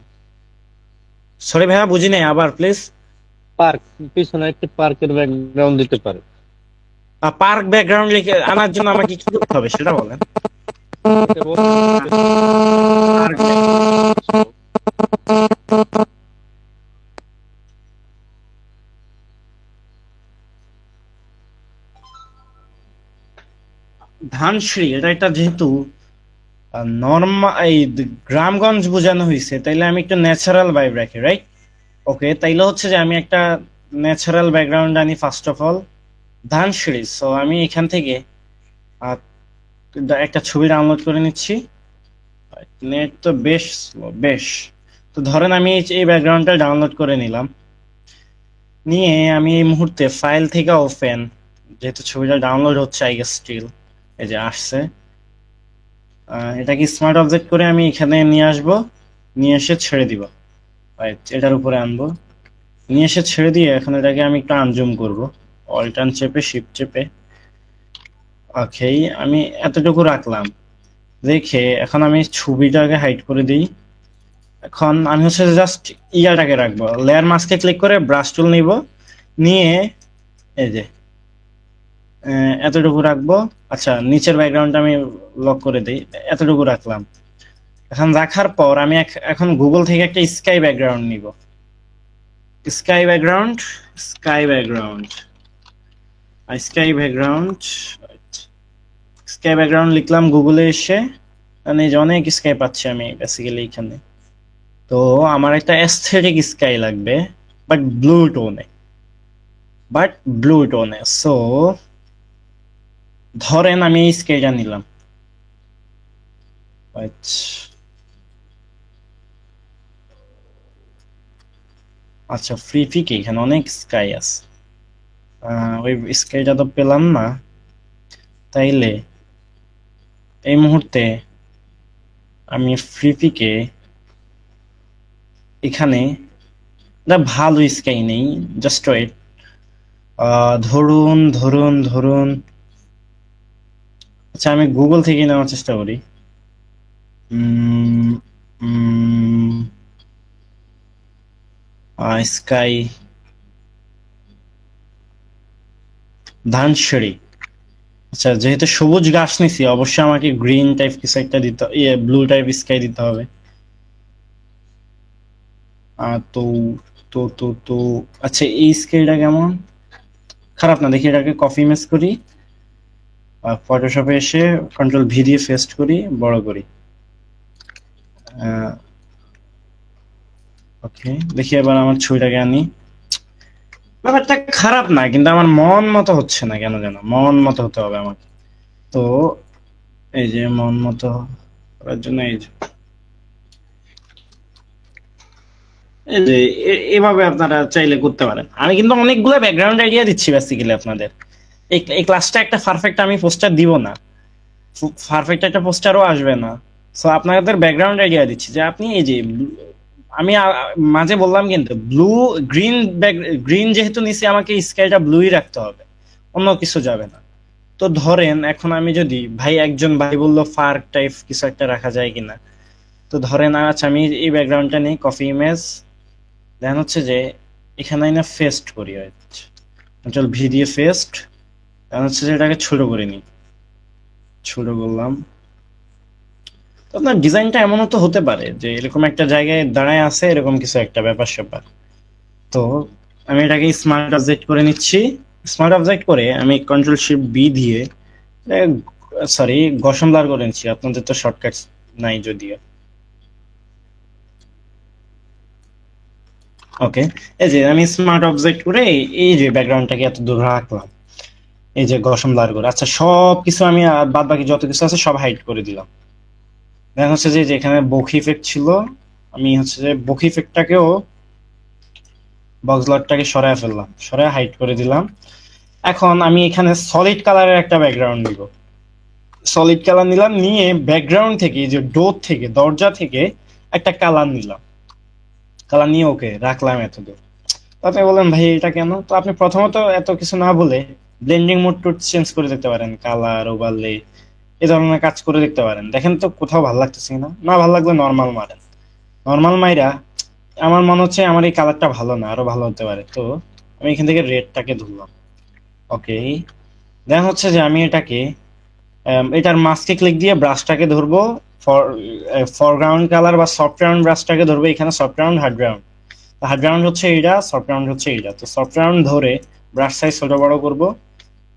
সরি ভাইয়া বুঝি নাই, আবার প্লিজ। পার্ক পিছনে একটা পার্কের ব্যাকগ্রাউন্ড দিতে পারে। পার্ক ব্যাকগ্রাউন্ড লিখে আনার জন্য আমাকে কি করতে হবে সেটা বলেন। ধানসিঁড়ি এটা যেহেতু নর্মাল এই গ্রামগঞ্জ বোঝানো হয়েছে, তাইলে আমি একটা ন্যাচারাল ভাইব রাখি, রাইট? ওকে, তাইলে হচ্ছে যে আমি একটা ন্যাচারাল ব্যাকগ্রাউন্ড আনি first of all, Dhansiri. So আমি এখান থেকে একটা ছবি ডাউনলোড করে নিচ্ছি। নেট তো বেশ স্লো, বেশ। তো ধরেন আমি এই ব্যাকগ্রাউন্ডটা ডাউনলোড করে নিলাম, নিয়ে আমি এই মুহূর্তে ফাইল থেকে ওপেন, যেহেতু ছবিটা ডাউনলোড হচ্ছে আই গেস স্টিল, এই যে আসছে, এটাকে স্মার্ট অবজেক্ট করে আমি এখানে নিয়ে আসবো, নিয়ে এসে ছেড়ে দিব, এটার উপরে আনবো, নিয়ে এসে ছেড়ে দিয়ে এখন এটাকে আমি একটু আনজুম করবো, অল্টার্ন চেপে শিফট চেপে। ওকে, আমি এতটুকু রাখলাম, রেখে এখন আমি ছবিটাকে হাইড করে দিই। এখন আমি হচ্ছে জাস্ট ইয়াটাকে রাখবো, লেয়ার মাস্কে ক্লিক করে ব্রাশ টুল নিব, নিয়ে এই যে এতটুকু রাখবো। আচ্ছা নিচের ব্যাকগ্রাউন্ডটা আমি লক করে দিই, এতটুকু রাখলাম। এখন রাখার পর আমি এখন গুগল থেকে একটা স্কাই ব্যাকগ্রাউন্ড নিব, sky background, sky background, sky background, sky background লিখলাম গুগলে এসে, মানে যে অনেক স্কাই পাচ্ছি আমি বেসিক্যালি এখানে। তো আমার একটা অ্যাস্থেটিক স্কাই লাগবে, বাট ব্লু টোনে, সো ধরেন আমি এই স্কাইটা নিলাম, আচ্ছা ফ্রি পিকে এখানে অনেক স্কাই আছে, ওই স্কাইটা তো পেলাম না, তাইলে এই মুহূর্তে আমি ফ্রি পিকে এখানে ভালো স্কাই নেই, জাস্ট ওয়েট, ধরুন ধরুন ধরুন, আচ্ছা আমি গুগল থেকে নেওয়ার চেষ্টা করি। স্কাই ধানসিঁড়ি, আচ্ছা যেহেতু সবুজ গাছ নিছি, অবশ্যই আমাকে গ্রিন টাইপ কিছু একটা দিতে, ব্লু টাইপ স্কাই দিতে হবে। তো তো তো তো আচ্ছা এই স্কাইটা কেমন, খারাপ না, দেখি এটাকে কপি মেস করি, ফটোশপে এসে কন্ট্রোল ভি দিয়ে পেস্ট করি, বড় করি। ওকে, দেখি এবার আমার ছবিটাকে আনি, ব্যাপারটা খারাপ না, কিন্তু আমার মন মতো হচ্ছে না, কেন যেন মন মতো হতে হবে আমাকে। তো এই যে মন মতো করার জন্য এই যে এভাবে আপনারা চাইলে করতে পারেন। আমি কিন্তু অনেকগুলো ব্যাকগ্রাউন্ড আইডিয়া দিচ্ছি বেসিক্যালি আপনাদের। এই ক্লাসটা একটা পারফেক্ট আমি পোস্টার দিব না, পারফেক্ট একটা পোস্টারও আসবে না। সো আপনাদের ব্যাকগ্রাউন্ড আইডিয়া দিচ্ছি, যে আপনি এই যে আমি মাঝে বললাম কিন্তু গ্রিন যেহেতু নিচে আমাকে স্কাইটা ব্লুই রাখতে হবে, অন্য কিছু যাবে না। তো ধরেন এখন আমি যদি একজন ভাই বললো পার্ক টাইপ কিছু একটা রাখা যায় কিনা, তো ধরেন আচ্ছা আমি এই ব্যাকগ্রাউন্ডটা নিই, কপি ইমেজ, দেন হচ্ছে যে এখানে না ফেস্ট করি, চল ভি দিয়ে ফেস্ট, দেন হচ্ছে যে এটাকে ছোট করে নিই, ছোট করলাম। তো আপনার ডিজাইনটা এমনও তো হতে পারে যে এরকম একটা জায়গায় দাঁড়ায় আছে, এরকম কিছু একটা ব্যাপার স্যাপার। তো আমি এটাকে স্মার্ট অবজেক্ট করে নিচ্ছি। স্মার্ট অবজেক্ট করে আমি কন্ট্রোল শিফট বি দিয়ে সরি গসম ব্লার করে নিচ্ছি। আপনাদের তো শর্টকাট নাই যদিও। ওকে, এই যে আমি স্মার্ট অবজেক্ট করে এই যে ব্যাকগ্রাউন্ডটাকে এত দূর রাখলাম, এই যে গসম ব্লার করে। আচ্ছা, সব কিছু আমি বাদ বাকি যত কিছু আছে সব হাইড করে দিলাম। দেন হচ্ছে যে এখানে বকি ইফেক্ট ছিল, আমি হচ্ছে যে বকি ইফেক্টটাকেও বক্স ব্লারটাকে সরায় ফেললাম, সরায় হাইড করে দিলাম। এখন আমি এখানে সলিড কালারের একটা ব্যাকগ্রাউন্ড দিব। সলিড কালার নিলাম, নিয়ে ব্যাকগ্রাউন্ড থেকে যে ডোর থেকে দরজা থেকে একটা কালার নিলাম। কালার নিয়ে ওকে রাখলাম এতদূর। তো আপনি বলেন ভাই এটা কেন? তো আপনি প্রথমত এত কিছু না বলে ব্লেন্ডিং মোড টু চেঞ্জ করে দেখতে পারেন, কালার ওভারলে এই ধরনের কাজ করে দেখতে পারেন। দেখেন তো কোথাও ভালো লাগতেছে না, না ভালো লাগলে নর্মাল মারেন। নর্মাল মাইরা আমার মনে হচ্ছে আমার এই কালারটা ভালো না, আরো ভালো হতে পারে। তো আমি এখান থেকে রেডটাকে ধরলাম। ওকে, দেন হচ্ছে যে আমি এটাকে এটার মাস্কে ক্লিক দিয়ে ব্রাশটাকে ধরবো। ফরগ্রাউন্ড কালার বা সফট রাউন্ড ব্রাশটাকে ধরবো। এখানে soft round, hard round. Hard round হচ্ছে এইটা, সফট রাউন্ড হচ্ছে এইটা। তো সফট রাউন্ড ধরে ব্রাশ সাইজ ছোট বড় করব,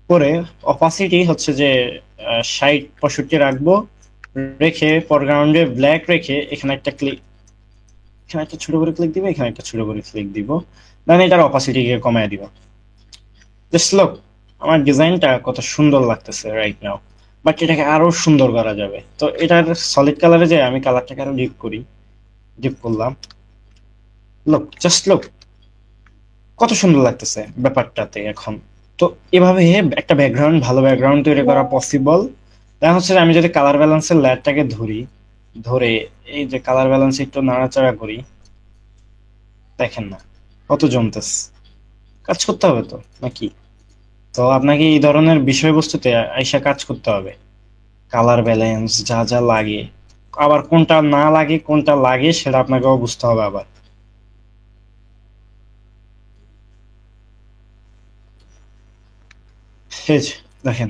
করে অপাসিটি হচ্ছে যে 60-65 রাখবো, রেখে ফরগ্রাউন্ডে ব্ল্যাক রেখে এখানে একটা ক্লিক, এখানে একটা ছোট করে ক্লিক দিব, এখানে একটা ছোট করে ক্লিক দিব। দেন এটার অপাসিটিকে কমায় দিব। জাস্ট লুক আমার ডিজাইনটা কত সুন্দর লাগতেছে রাইট নাও, বাট এটাকে আরো সুন্দর করা যাবে। তো এটার সলিড কালারে যে আমি কালারটাকে আরো ডিপ করি, ডিপ করলাম। লুক, জাস্ট লুক কত সুন্দর লাগতেছে ব্যাপারটাতে এখন। তো এভাবে একটা ব্যাকগ্রাউন্ড, ভালো ব্যাকগ্রাউন্ড তৈরি করা পসিবল। দেখা হচ্ছে যে আমি যদি কালার ব্যালেন্সের লেয়ারটাকে ধরি, ধরে এই যে কালার ব্যালেন্স একটু নাড়াচাড়া করি, দেখেন না কত জমতেছে। কাজ করতে হবে তো নাকি? তো আপনাকে এই ধরনের বিষয়বস্তুতে আইসা কাজ করতে হবে। কালার ব্যালেন্স যা যা লাগে, আবার কোনটা না লাগে কোনটা লাগে সেটা আপনাকেও বুঝতে হবে আবার। দেখেন,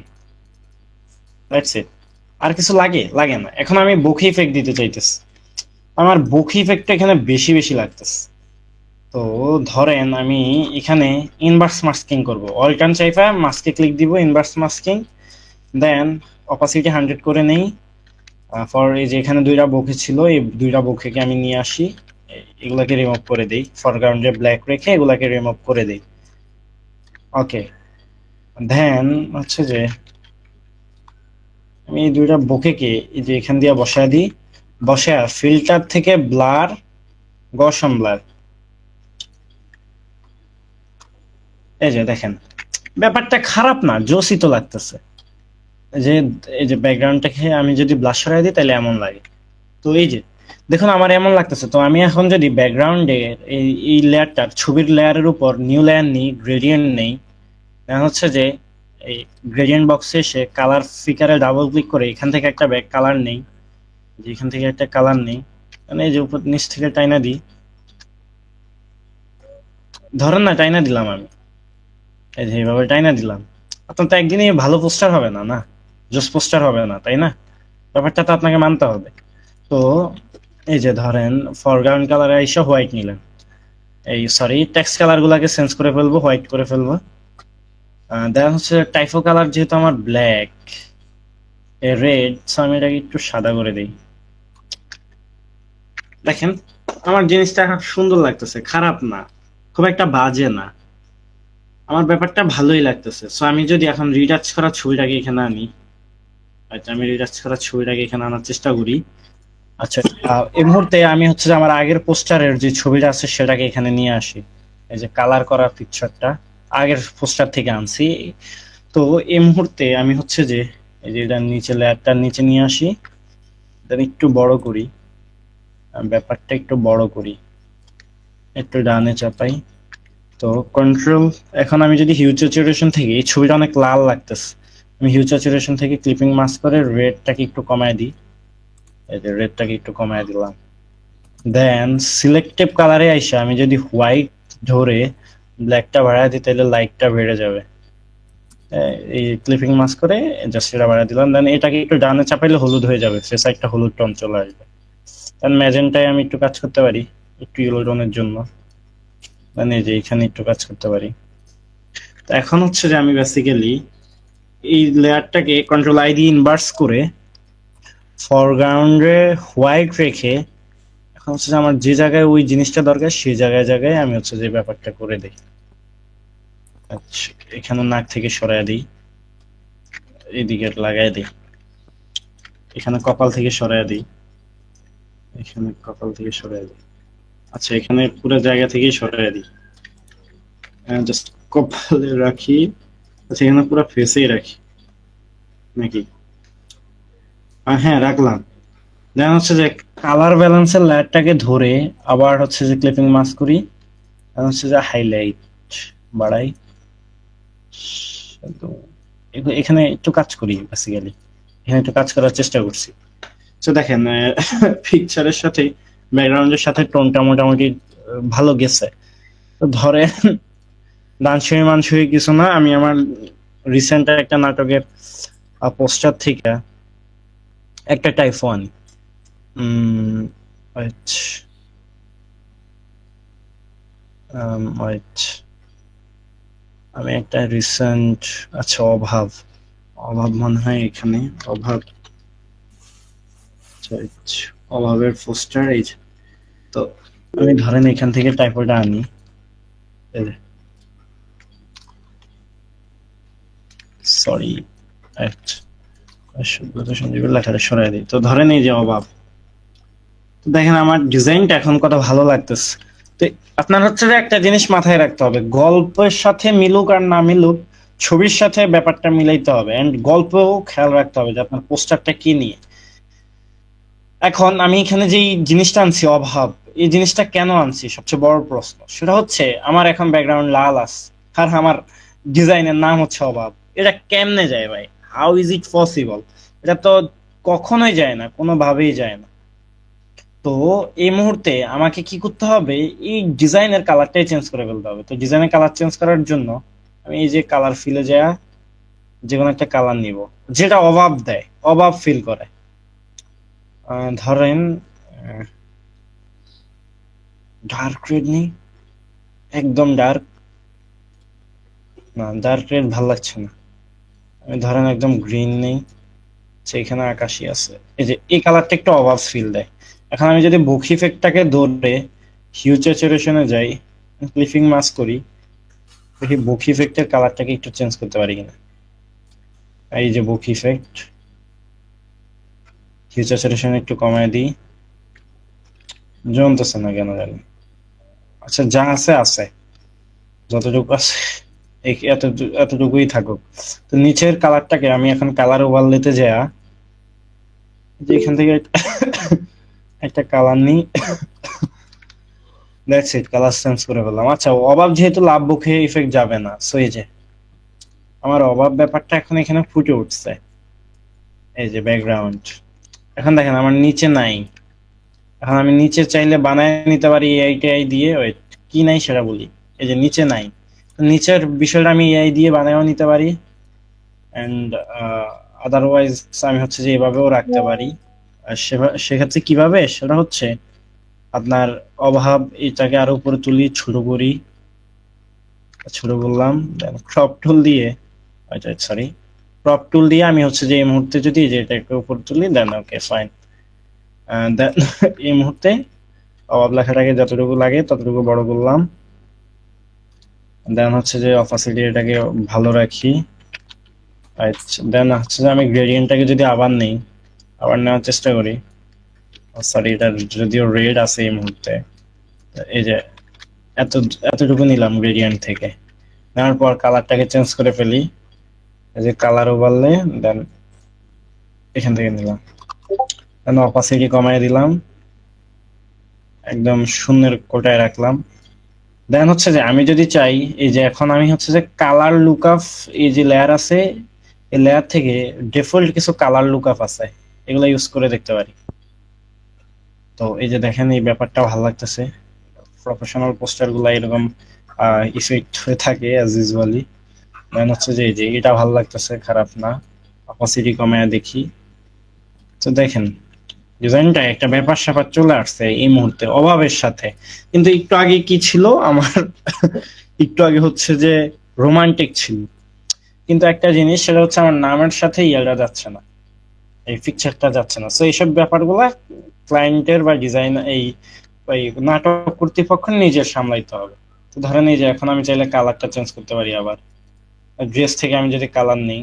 দ্যাটস ইট। আর কিছু লাগে? লাগে না। এখন আমি বকি ইফেক্ট দিতে চাইতেছি, আমার বকি ইফেক্টটা এখানে বেশি বেশি লাগতেছে। তো ধরেন আমি এখানে ইনভার্স মাস্কিং করব। অল্টার্ন চাইফা মাস্কে ক্লিক দিব, ইনভার্স মাস্কিং। দেন অপাসিটি 100 করে নেই। ফর এই যে এখানে দুইটা বকে ছিল, এই দুইটা বকেকে আমি নিয়ে আসি, এগুলাকে রিমুভ করে দেই। ফরগ্রাউন্ডে ব্ল্যাক রেখে এগুলাকে রিমুভ করে দেই। ওকে, দেন হচ্ছে যে আমি এই দুইটা বকেকে এই যে এখান দিয়ে বসায় দিই। বসায় ফিল্টার থেকে ব্লার, গসম ব্লার, এই যে দেখেন ব্যাপারটা খারাপ না, জোসই তো লাগতেছে। যে এই যে ব্যাকগ্রাউন্ডটাকে আমি যদি ব্লাশ সরাই দিই তাহলে এমন লাগে। তো এই যে দেখুন আমার এমন লাগতেছে। তো আমি এখন যদি ব্যাকগ্রাউন্ডের এই লেয়ারটার, ছবির লেয়ারের উপর নিউ লেয়ার নিই, গ্রেডিয়েন্ট নেই, দেখা হচ্ছে যে এই গ্রেডিয়েন্ট বক্সে এসে কালার ফিকারে ডাবল ক্লিক করে এখান থেকে একটা ব্যাক কালার নেই, যে এখান থেকে একটা কালার নেই, মানে এই যে উপর নিচ থেকে টাইনা দিই। ধরেন না টাইনা দিলাম আমি, এই যে এইভাবে টাইনা দিলাম। আপনার তো একদিনই ভালো পোস্টার হবে না, না জোস পোস্টার হবে না, তাই না? ব্যাপারটা তো আপনাকে মানতে হবে। তো এই যে ধরেন ফরগ্রাউন্ড কালারে এসে হোয়াইট নিলেন, এই সরি টেক্সট কালার গুলাকে চেঞ্জ করে ফেলবো, হোয়াইট করে ফেলবো। দেখা হচ্ছে টাইপো কালার যেহেতু আমার ব্ল্যাক, রেড, সো আমি এটাকে একটু সাদা করে দিই। দেখেন আমার জিনিসটা সুন্দর লাগতেছে, খারাপ না, খুব একটা বাজে না, আমার ব্যাপারটা ভালোই লাগতেছে। সো আমি যদি এখন রিটাচ করা ছবিটাকে এখানে আনি, আচ্ছা আমি রিটাচ করা ছবিটাকে এখানে আনার চেষ্টা করি। আচ্ছা এই মুহূর্তে আমি হচ্ছে যে আমার আগের পোস্টারের যে ছবিটা আছে সেটাকে এখানে নিয়ে আসি। এই যে কালার করা পিকচারটা আগের পোস্টার থেকে আনছি। তো এই মুহূর্তে আমি হচ্ছে যে এই যে এটার নিচে লেয়ারটার নিচে নিয়ে আসি, দেন একটু বড় করি, ব্যাপারটা একটু বড় করি, একটু ডানে চাপাই। তো কন্ট্রোল, এখন আমি যদি হিউ স্যাচুরেশন থেকে, এই ছবিটা অনেক লাল লাগতেছে, আমি হিউ স্যাচুরেশন থেকে ক্লিপিং মাস্ক করে রেডটাকে একটু কমায় দিই। এই যে রেডটাকে একটু কমায় দিলাম। দেন সিলেক্টিভ কালারে আইসা আমি যদি হোয়াইট ধরে ব্ল্যাকটা বাড়ায় দিই তাহলে লাইটটা বেড়ে যাবে। এই ক্লিপিং মাস্ক করে জাস্ট এটা বাড়িয়ে দিলাম। দেন এটাকে একটু ডানে চাপাইলে হলুদ হয়ে যাবে, সে সাইডটা হলুদ টোন চলে আসবে। দেন ম্যাজেন্টায় আমি একটু কাজ করতে পারি, একটু ইয়েলো টোনের জন্য। দেন এই যে এখানে একটু কাজ করতে পারি। তো এখন হচ্ছে যে আমি বেসিক্যালি এই লেয়ারটাকে কন্ট্রোল আই দিয়ে ইনভার্স করে ফরগ্রাউন্ডে হোয়াইট রেখে এখন হচ্ছে যে আমার যে জায়গায় ওই জিনিসটা দরকার সেই জায়গায় জায়গায় আমি হচ্ছে যে ব্যাপারটা করে দিই। আচ্ছা, এখানে নাক থেকে সরাই দিই, এদিকে লাগাই দিই, এখানে কপাল থেকে সরাই দিই, এখানে কপাল থেকে সরাই দিই। আচ্ছা, এখানে পুরো জায়গা থেকেই সরাই দিই, জাস্ট কপালে রাখি। আচ্ছা, এখানে পুরো ফেসেই রাখি নাকি? হ্যাঁ, রাখলাম। দেন হচ্ছে যে কালার ব্যালেন্সের লেয়ারটাকে ধরে আবার হচ্ছে যে ক্লিপিং মাস্ক করি, হচ্ছে যে হাইলাইট বাড়াই। এখানে একটু কাজ করি, বেসিক্যালি এখানে একটু কাজ করার চেষ্টা করছি। তো দেখেন পিকচারের সাথে ব্যাকগ্রাউন্ডের সাথে টোনটা মোটামুটি ভালো গেছে। তো ধরেন ডান্সই মানসই কিছু না, আমি আমার রিসেন্ট একটা নাটকের পোস্টার থেকে একটা টাইপো আনি। আমি একটা রিসেন্ট, আচ্ছা অভাব মনে হয় এখানে অভাব, অভাবের পোস্টার এই যে। তো আমি ধরেন এখান থেকে টাইপোটা আনি, সরি সঞ্জীবের লেখাটা সরাই দিই। তো ধরেন এই যে অভাব, তো দেখেন আমার ডিজাইনটা এখন কত ভালো লাগতেছে। তো আপনার হচ্ছে যে একটা জিনিস মাথায় রাখতে হবে, গল্পের সাথে মিলুক আর না মিলুক ছবির সাথে ব্যাপারটা মিলাইতে হবে, এন্ড গল্পেও খেয়াল রাখতে হবে যে আপনার পোস্টারটা কি নিয়ে। এখন আমি এখানে যে জিনিসটা আনছি অভাব, এই জিনিসটা কেন আনছি সবচেয়ে বড় প্রশ্ন সেটা হচ্ছে আমার এখন ব্যাকগ্রাউন্ড লাল আছে আর আমার ডিজাইনের নাম হচ্ছে অভাব। এটা কেমনে যায় ভাই? How is it possible? এটা তো কখনোই যায় না, কোনোভাবেই যায় না। তো এই মুহূর্তে আমাকে কি করতে হবে, এই ডিজাইনের কালারটাই চেঞ্জ করে ফেলতে হবে। তো ডিজাইনের কালার চেঞ্জ করার জন্য আমি এই যে কালার ফিলে যায় যে কোনো একটা কালার নিব যেটা অভাব দেয়, অভাব ফিল করে। ধরেন ডার্ক রেড নেই, একদম ডার্ক না, ডার্ক রেড ভালো লাগছে না। আমি ধরেন একদম গ্রিন নেই, সেখানে আকাশি আছে। এই যে এই কালারটা একটু অভাব ফিল দেয়। এখন আমি যদি বুক ইফেক্টটাকে ধরে হিউ স্যাচুরেশনে যাই, ক্লিপিং মাস্ক করি, দেখি বুক ইফেক্টের কালারটাকে একটু চেঞ্জ করতে পারি কিনা। এই যে বুক ইফেক্ট, হিউ স্যাচুরেশন একটু কমায় দিই, জমতেছে না কেন জানি। আচ্ছা, যা আছে আছে, যতটুকু আছে এতটুকুই থাকুক। তো নিচের কালারটাকে আমি এখন কালার ওভারলেতে যাই, যে এখান থেকে একটা কালার নিই, দ্যাটস ইট, কালার চেঞ্জ করে ফেললাম। আচ্ছা, অভাব যেহেতু লাভ বুকে ইফেক্ট যাবে না, সো এই যে আমার অভাব ব্যাপারটা এখন এখানে ফুটে উঠছে। এই যে ব্যাকগ্রাউন্ড, এখন দেখেন আমার নিচে নাই। এখন আমি নিচে চাইলে বানায় নিতে পারি এআই দিয়ে, ওয়েট কি নাই সেটা বলি। এই যে নিচে নাই, নিচের বিষয়টা আমি এআই দিয়ে বানায়ও নিতে পারি, এন্ড আদারওয়াইজ আমি হচ্ছে যে এভাবেও রাখতে পারি। আর সেক্ষেত্রে কিভাবে, সেটা হচ্ছে আপনার অভাব এটাকে আরো উপরে তুলি, ছোট করি, ছোট করলাম, দেন ক্রপ টুল দিয়ে, সরি ক্রপ টুল দিয়ে আমি হচ্ছে যে এই মুহূর্তে যদি এটাকে উপরে তুলি, দেন ওকে ফাইন। দেন এই মুহূর্তে অভাব লেখাটাকে যতটুকু লাগে ততটুকু বড় করলাম, দেন হচ্ছে যে অপাসিটি এটাকে ভালো রাখি। আচ্ছা, দেন হচ্ছে যে আমি গ্রেডিয়েন্টটাকে যদি আবার নেই, আবার নেওয়ার চেষ্টা করি, সরি এটা যদিও রেড আছে এই মুহূর্তে, এই যে এতটুকু নিলাম গ্রেডিয়েন্ট থেকে, নেওয়ার পর কালারটাকে চেঞ্জ করে ফেলি, এই যে কালার ওভারলে, দেন এখান থেকে নিলাম, দেন অপাসিটি কমায় দিলাম, একদম শূন্যের কোটায় রাখলাম। দেন হচ্ছে যে আমি যদি চাই, এই যে এখন আমি হচ্ছে যে কালার লুকআপ, এই যে লেয়ার আছে এই লেয়ার থেকে ডিফল্ট কিছু কালার লুকআপ আছে, এগুলো ইউজ করে দেখতে পারি। তো এই যে দেখেন এই ব্যাপারটা ভালো লাগতেছে, প্রফেশনাল পোস্টার গুলা এরকম ইফেক্ট হয়ে থাকে অ্যাজ ইউজুয়ালি। দেন হচ্ছে যে এই যে এটা ভালো লাগতেছে, খারাপ না। অপাসিটি কমায় দেখি। তো দেখেন ডিজাইনটা একটা ব্যাপার স্যাপার চলে আসছে এই মুহূর্তে অভাবের সাথে। কিন্তু একটু আগে কি ছিল আমার একটু আগে হচ্ছে যে রোমান্টিক ছিল, কিন্তু একটা জিনিস সেটা হচ্ছে আমার নামের সাথে ইয়াটা যাচ্ছে না, এই পিকচারটা যাচ্ছে না। তো এইসব ব্যাপারগুলা ক্লায়েন্টের বা ডিজাইন এই নাটক কর্তৃপক্ষ নিজের সামলাইতে হবে। তো ধরেন এই যে এখন আমি চাইলে কালারটা চেঞ্জ করতে পারি, আবার ড্রেস থেকে আমি যদি কালার নেই,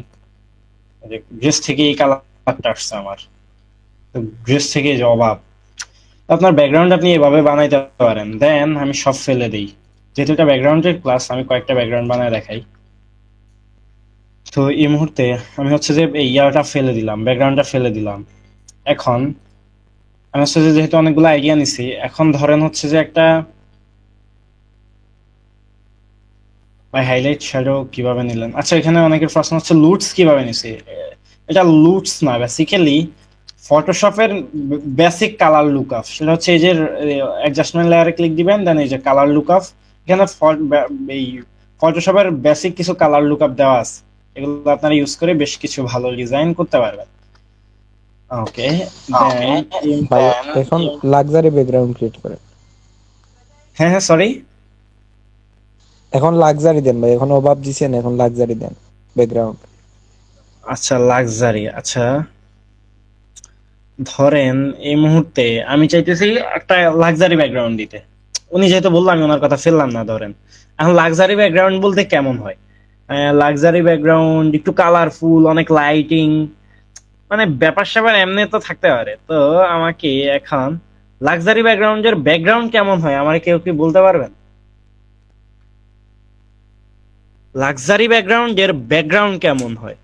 ড্রেস থেকে এই কালারটা আসছে আমার, তো ড্রেস থেকে এই যে অভাব। আপনার ব্যাকগ্রাউন্ড আপনি এভাবে বানাইতে পারেন। দেন আমি সব ফেলে দিই, যেহেতু এটা ব্যাকগ্রাউন্ডের ক্লাস আমি কয়েকটা ব্যাকগ্রাউন্ড বানায় দেখাই। তো এই মুহূর্তে আমি হচ্ছে যে এই ইয়াটা ফেলে দিলাম, ব্যাকগ্রাউন্ডটা ফেলে দিলাম। এখন আমি হচ্ছে যে যেহেতু অনেকগুলো আইডিয়া নিছি, এখন ধরেন হচ্ছে যে একটা হাইলাইট শ্যাডো কিভাবে নিলেন। আচ্ছা এখানে অনেকের প্রশ্ন হচ্ছে লুটস কিভাবে নিছি। এটা লুটস না, বেসিক্যালি ফটোশপের বেসিক কালার লুকআপ। সেটা হচ্ছে এই যে অ্যাডজাস্টমেন্ট লেয়ারে ক্লিক দিবেন, দেন এই যে কালার লুকআপ, এখানে এই ফটোশপের বেসিক কিছু কালার লুকআপ দেওয়া আছে, এগুলো আপনারা ইউজ করে বেশ কিছু ভালো ডিজাইন করতে পারবেন। ওকে, ভাই এখন লাক্সারি ব্যাকগ্রাউন্ড ক্রিয়েট করে। হ্যাঁ হ্যাঁ সরি, এখন লাক্সারি দেন ভাই, এখন অভাব দিছেন, এখন লাক্সারি দেন ব্যাকগ্রাউন্ড। আচ্ছা লাক্সারি। আচ্ছা ধরেন এই মুহূর্তে আমি চাইতেছি একটা লাক্সারি ব্যাকগ্রাউন্ড দিতে, উনি যেহেতু বললো আমি ওনার কথা ফেললাম না। ধরেন এখন লাক্সারি ব্যাকগ্রাউন্ড বলতে কেমন হয়, লাক্সারি ব্যাকগ্রাউন্ড একটু কালারফুল, অনেক লাইটিং, মানে ব্যাপার স্যাপার এমনি তো থাকতে পারে। তো আমাকে এখন লাক্সারি ব্যাকগ্রাউন্ডের ব্যাকগ্রাউন্ড কেমন হয় আমার কেউ কি বলতে পারবেন? লাক্সারি ব্যাকগ্রাউন্ডের ব্যাকগ্রাউন্ড কেমন হয়?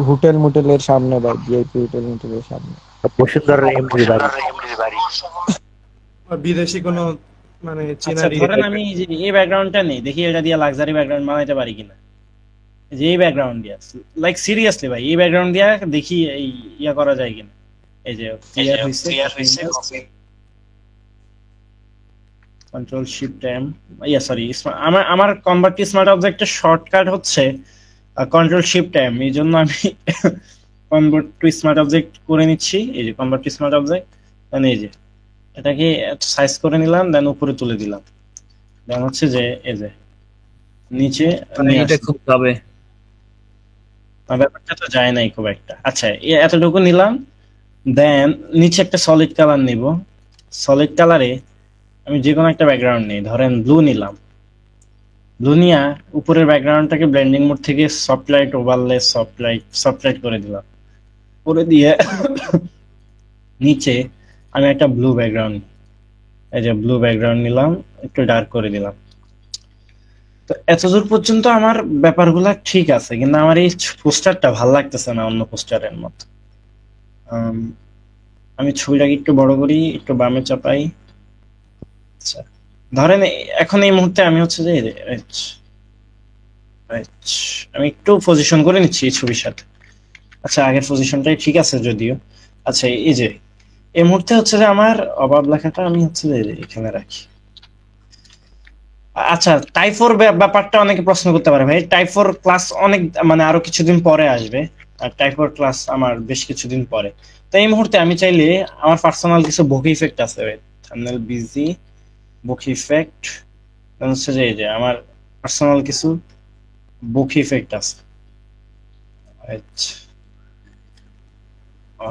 হোটেল মোটেলের সামনে ভাই, ভিআইপি হোটেল মোটেলের সামনে বসুন্ধরার এমডি বাড়ি। বিদেশি কোনো মানে আচ্ছা ধরেন আমি এই ব্যাকগ্রাউন্ডটা নেই, দেখি এটা দিয়ে লাক্সারি ব্যাকগ্রাউন্ড বানাইতে পারি কিনা। যে এই ব্যাকগ্রাউন্ড দিয়া, লাইক সিরিয়াসলি ভাই এই ব্যাকগ্রাউন্ড দিয়া দেখি এই ইয়া করা যায় কিনা। এই যে ক্লিয়ার হইছে, control shift M, yeah sorry আমার কনভার্ট টু স্মার্ট অবজেক্টের শর্টকাট হচ্ছে কন্ট্রোল শিফট এম, এই জন্য আমি কনভার্ট টু স্মার্ট অবজেক্ট করে নিচ্ছি। এই যে কনভার্ট টু স্মার্ট অবজেক্ট, দেন এই যে এটাকে সাইজ করে নিলাম, দেন উপরে তুলে দিলাম, দেন হচ্ছে যে এই যে নিচে এটা খুব যাবে। ব্যাপারটা তো যায় নাই খুব একটা। আচ্ছা এতটুকু নিলাম, দেন নিচে একটা সলিড কালার নিব। সলিড কালারে আমি যে কোনো একটা ব্যাকগ্রাউন্ড নিই, ধরেন ব্লু নিলাম। ব্লু নিয়ে উপরের ব্যাকগ্রাউন্ডটাকে ব্লেন্ডিং মোড থেকে soft light, overlay, soft light করে দিলাম। করে দিয়ে নিচে আমি একটা ব্লু ব্যাকগ্রাউন্ড, এই যে ব্লু ব্যাকগ্রাউন্ড নিলাম, একটু ডার্ক করে দিলাম। তো এতদূর পর্যন্ত আমার ব্যাপারগুলা ঠিক আছে, কিন্তু আমার এই পোস্টারটা ভাল লাগতেছে না অন্য পোস্টারের মতো। আমি ছবিটাকে একটু বড় করি, একটু বামে চাপাই। আচ্ছা ধরেন এখন এই মুহূর্তে আমি হচ্ছে যে আমি একটু পজিশন করে নিচ্ছি এই ছবির সাথে। আচ্ছা আগের পজিশনটাই ঠিক আছে যদিও। আচ্ছা এই যে এই মুহূর্তে হচ্ছে যে আমার অভাব লেখাটা আমি হচ্ছে যে এখানে রাখি। আচ্ছা টাইপোর ব্যাপারটা অনেকে প্রশ্ন করতে পারে, ভাই টাইপোর ক্লাস অনেক মানে আরো কিছুদিন পরে আসবে, আর টাইপোর ক্লাস আমার বেশ কিছুদিন পরে। তো এই মুহূর্তে আমি চাইলে আমার পার্সোনাল কিছু বকি ইফেক্ট আছে, থাম্বনেল বিজি বকি ইফেক্ট, হচ্ছে যে এই যে আমার পার্সোনাল কিছু বকি ইফেক্ট আছে।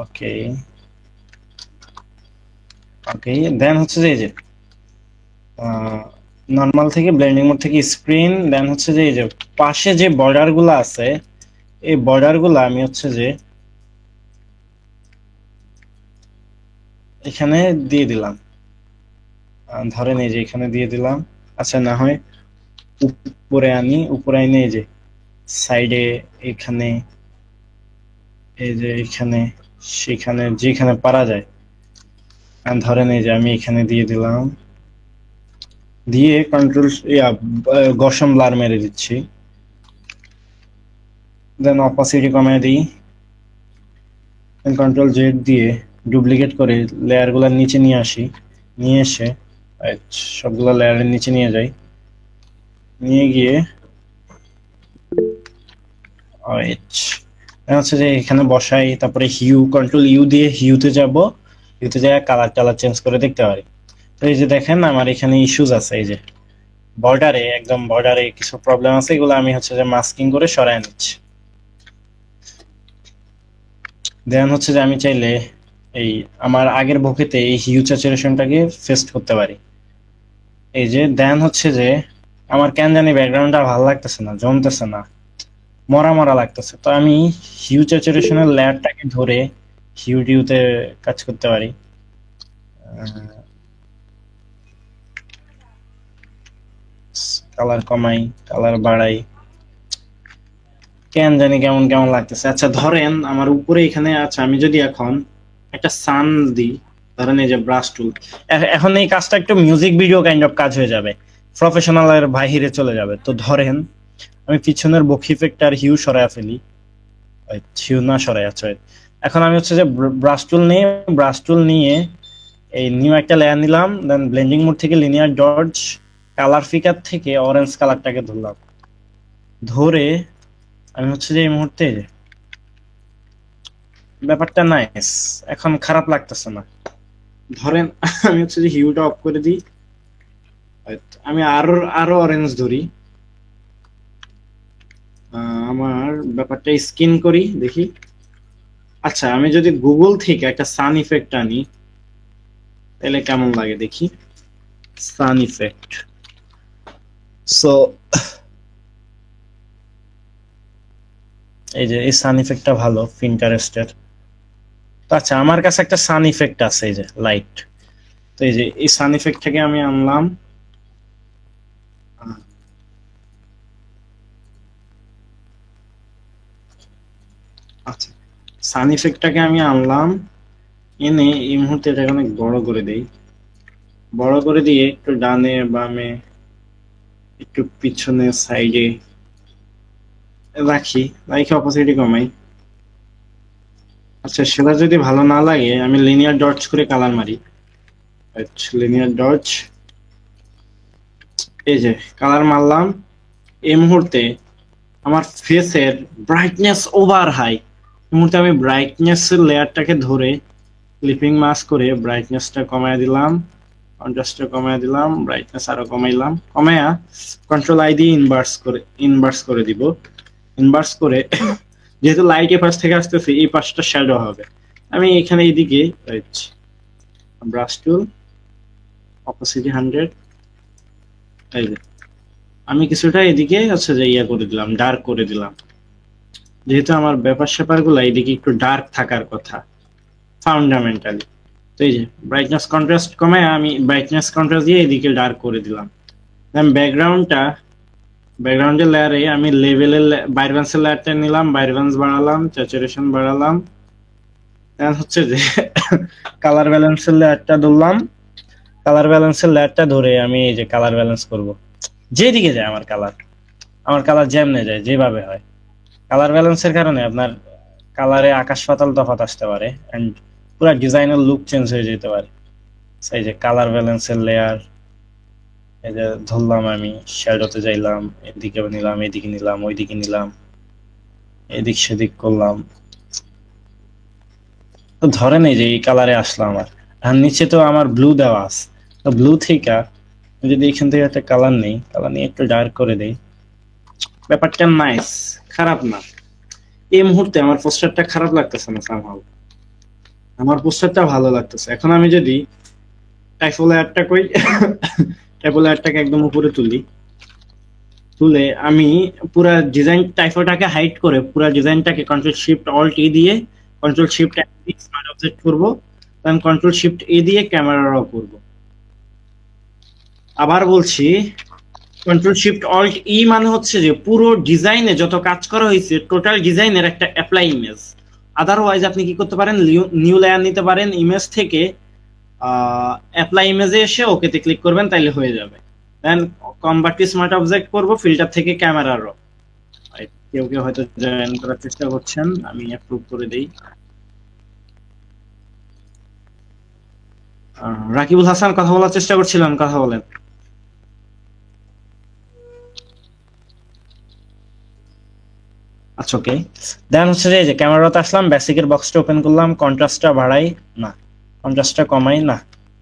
ওকে ওকে, দেন হচ্ছে যে এই যে নর্মাল থেকে ব্লেন্ডিং মোড থেকে স্ক্রিন, দেন হচ্ছে যে এই যে পাশে যে বর্ডার গুলো আছে, এই বর্ডার গুলো আমি হচ্ছে যে এখানে দিয়ে দিলাম। ধরেন এই যে এখানে দিয়ে দিলাম। আচ্ছা না হয় উপরে আনি, উপরে আনি এই যে সাইডে, এখানে এই যে এখানে সেখানে যেখানে পারা যায়, ধরেন এই যে আমি এখানে দিয়ে দিলাম, দিয়ে কন্ট্রোল গসম ব্লার মেরে দিচ্ছি, দেন অপাসিটি কমায় দিই, কন্ট্রোল জেড দিয়ে ডুপ্লিকেট করে লেয়ার গুলার নিচে নিয়ে আসি, নিয়ে এসে সবগুলো লেয়ারের নিচে নিয়ে যাই, নিয়ে গিয়ে হচ্ছে যে এখানে বসাই, তারপরে হিউ, কন্ট্রোল ইউ দিয়ে হিউতে যাব, হিউতে যায় কালার টালার চেঞ্জ করে দেখতে পারি। তো এই যে দেখেন আমার এখানে ইস্যুজ আছে, এই যে বর্ডারে, একদম বর্ডারে কিছু প্রবলেম আছে, এগুলো আমি হচ্ছে যে মাস্কিং করে সরাই নিচ্ছি। দেন হচ্ছে যে আমি চাইলে এই আমার আগের বকেতে এই হিউ স্যাচুরেশনটাকে ফেস্ট করতে পারি। এই যে দেন হচ্ছে যে আমার কেন জানি ব্যাকগ্রাউন্ডটা ভালো লাগতেছে না, জমতেছে না, মরা মরা লাগতেছে, তো আমি হিউ স্যাচুরেশনের লেয়ারটাকে ধরে হিউ টিউতে কাজ করতে পারি। কালার কমাই, কালার বাড়াই, কেন জানি কেমন কেমন লাগতেছে। আচ্ছা ধরেন আমার উপরে এখানে, আচ্ছা আমি যদি এখন একটা সান দিই, ধরেন এই যে ব্রাশ টুল, এখন এই কাজটা একটু মিউজিক ভিডিও কাইন্ড অফ কাজ হয়ে যাবে, প্রফেশনালের বাহিরে চলে যাবে। তো ধরেন আমি পিছনের বক্স ইফেক্ট আর হিউ সরাই ফেলি, হিউ না সরাই, আচ্ছা এখন আমি হচ্ছে যে ব্রাশ টুল নিয়ে এই নিউ একটা লেয়ার নিলাম, দেন ব্লেন্ডিং মোড থেকে লিনিয়ার ডটস, কালার ফিকার থেকে অরেঞ্জ কালারটাকে ধরলাম, ধরে আমি হচ্ছে যে এই মুহূর্তে ব্যাপারটা নাইস, এখন খারাপ লাগতেছে না। ধরেন আমি হচ্ছে যে হিউটা অফ করে দিই, আমি আরো অরেঞ্জ ধরি, আমার ব্যাপারটা স্কিন করি দেখি। আচ্ছা আমি যদি গুগল থেকে একটা সান ইফেক্ট আনি তাহলে কেমন লাগে দেখি, সান ইফেক্ট। সো এই যে এই সান ইফেক্টটা ভালো পিন্টারেস্টের। তো আচ্ছা আমার কাছে একটা সান ইফেক্ট আছে, এই যে লাইট, তো এই যে এই সান ইফেক্টটাকে আমি আনলাম, আচ্ছা সান ইফেক্টটাকে আমি আনলাম, এনে এই মুহূর্তে এটাকে অনেক বড় করে দেই, বড় করে দিয়ে একটু ডানে বামে একটু পিছনে সাইডে রাখি, রাখি অপোসিটি কমাই। আচ্ছা সেটা যদি ভালো না লাগে আমি লিনিয়ার ডটস করে কালার মারি, লিনিয়ার ডটস, এই যে কালার মারলাম। এই মুহূর্তে আমার ফেসের ব্রাইটনেস ওভার হাই, এই মুহূর্তে আমি ব্রাইটনেসের লেয়ারটাকে ধরে ক্লিপিং মাস্ক করে ব্রাইটনেসটা কমায় দিলাম, কন্ট্রাস্টটা কমায় দিলাম, ব্রাইটনেস আরো কমাইলাম, কমায়া কন্ট্রোল আই দিয়ে ইনভার্স করে দিব, ইনভার্স করে যেহেতু লাইট এ পাশ থেকে আসতেছে এই পাশটা শ্যাডো হবে, আমি এখানে এইদিকে ব্রাশ টুল অপোসিটি 100, এই যে আমি কিছুটা এদিকে হচ্ছে যে ইয়া করে দিলাম, ডার্ক করে দিলাম, যেহেতু আমার ব্যাপার স্যাপার গুলা এদিকে একটু ডার্ক থাকার কথা ফান্ডামেন্টালি। তো এই যে ব্রাইটনেস কন্ট্রাস্ট কমায় আমি ব্রাইটনেস কন্ট্রাস্ট দিয়ে এদিকে ডার্ক করে দিলাম। দেন ব্যাকগ্রাউন্ডের লেয়ারে আমি লেভেলের ভাইব্রেন্সের লেয়ারটা নিলাম, ভাইব্রেন্স বাড়ালাম, স্যাচুরেশন বাড়ালাম, দেন হচ্ছে যে কালার ব্যালেন্সের লেয়ারটা ধরলাম, কালার ব্যালেন্সের লেয়ারটা ধরে আমি এই যে কালার ব্যালেন্স করব, যেদিকে যায় আমার কালার যেমনে যায় যেভাবে হয়, কালার ব্যালেন্সের কারণে আপনার কালারে আকাশ পাতাল তফাৎ আসতে পারে এন্ড পুরো ডিজাইনের লুক চেঞ্জ হয়ে যেতে পারে। এই যে কালার ব্যালেন্সের লেয়ার এই যে ধরলাম, আমি শ্যাডোতে যাইলাম, এদিকে নিলাম, এদিকে নিলাম, ওইদিকে নিলাম, এদিক সেদিক করলাম, তো ধরেন এই যে এই কালারে আসলো আমার, আর নিচে তো আমার ব্লু দেওয়া আছে, তো ব্লু থেকে যদি এখান থেকে একটা কালার নেই, কালার নিয়ে একটু ডার্ক করে দেই, ব্যাপারটা নাইস, খারাপ না। এই মুহূর্তে আমার পোস্টারটা খারাপ লাগতেছে না, সামহাউ আমার পোস্টারটা ভালো লাগতেছে। এখন আমি যদি টাইপো লেয়ারটাকে একদম উপরে তুলে আমি পুরা ডিজাইন টাইপোটাকে হাইড করে পুরা ডিজাইনটাকে কন্ট্রোল শিফট অল্ট ই দিয়ে কন্ট্রোল শিফট স্মার্ট অবজেক্ট করব, দেন কন্ট্রোল শিফট এ দিয়ে ক্যামেরাও করব। আবার বলছি কন্ট্রোল শিফট অল্ট ই মানে হচ্ছে যে পুরো ডিজাইনে যত কাজ করা হয়েছে টোটাল ডিজাইনের একটা অ্যাপ্লাই ইমেজ। আদারওয়াইজ আপনি কি করতে পারেন, নিউ লেয়ার নিতে পারেন, ইমেজ থেকে অ্যাপ্লাই ইমেজে এসে ওকেতে ক্লিক করবেন, তাইলে হয়ে যাবে। দেন কনভার্ট টু স্মার্ট অবজেক্ট করব, ফিল্টার থেকে ক্যামেরারও, কেউ কেউ হয়তো জয়েন করার চেষ্টা করছেন, আমি অ্যাপ্রুভ করে দেই। রাকিবুল হাসান কথা বলার চেষ্টা করছিলেন, কথা বলেন। আচ্ছা ওকে, দেন হচ্ছে যে এই যে ক্যামেরাতে আসলাম, বেসিকের বক্সটা ওপেন করলাম, কন্ট্রাস্টটা বাড়াই না, কন্ট্রাস্টটা কমাই না,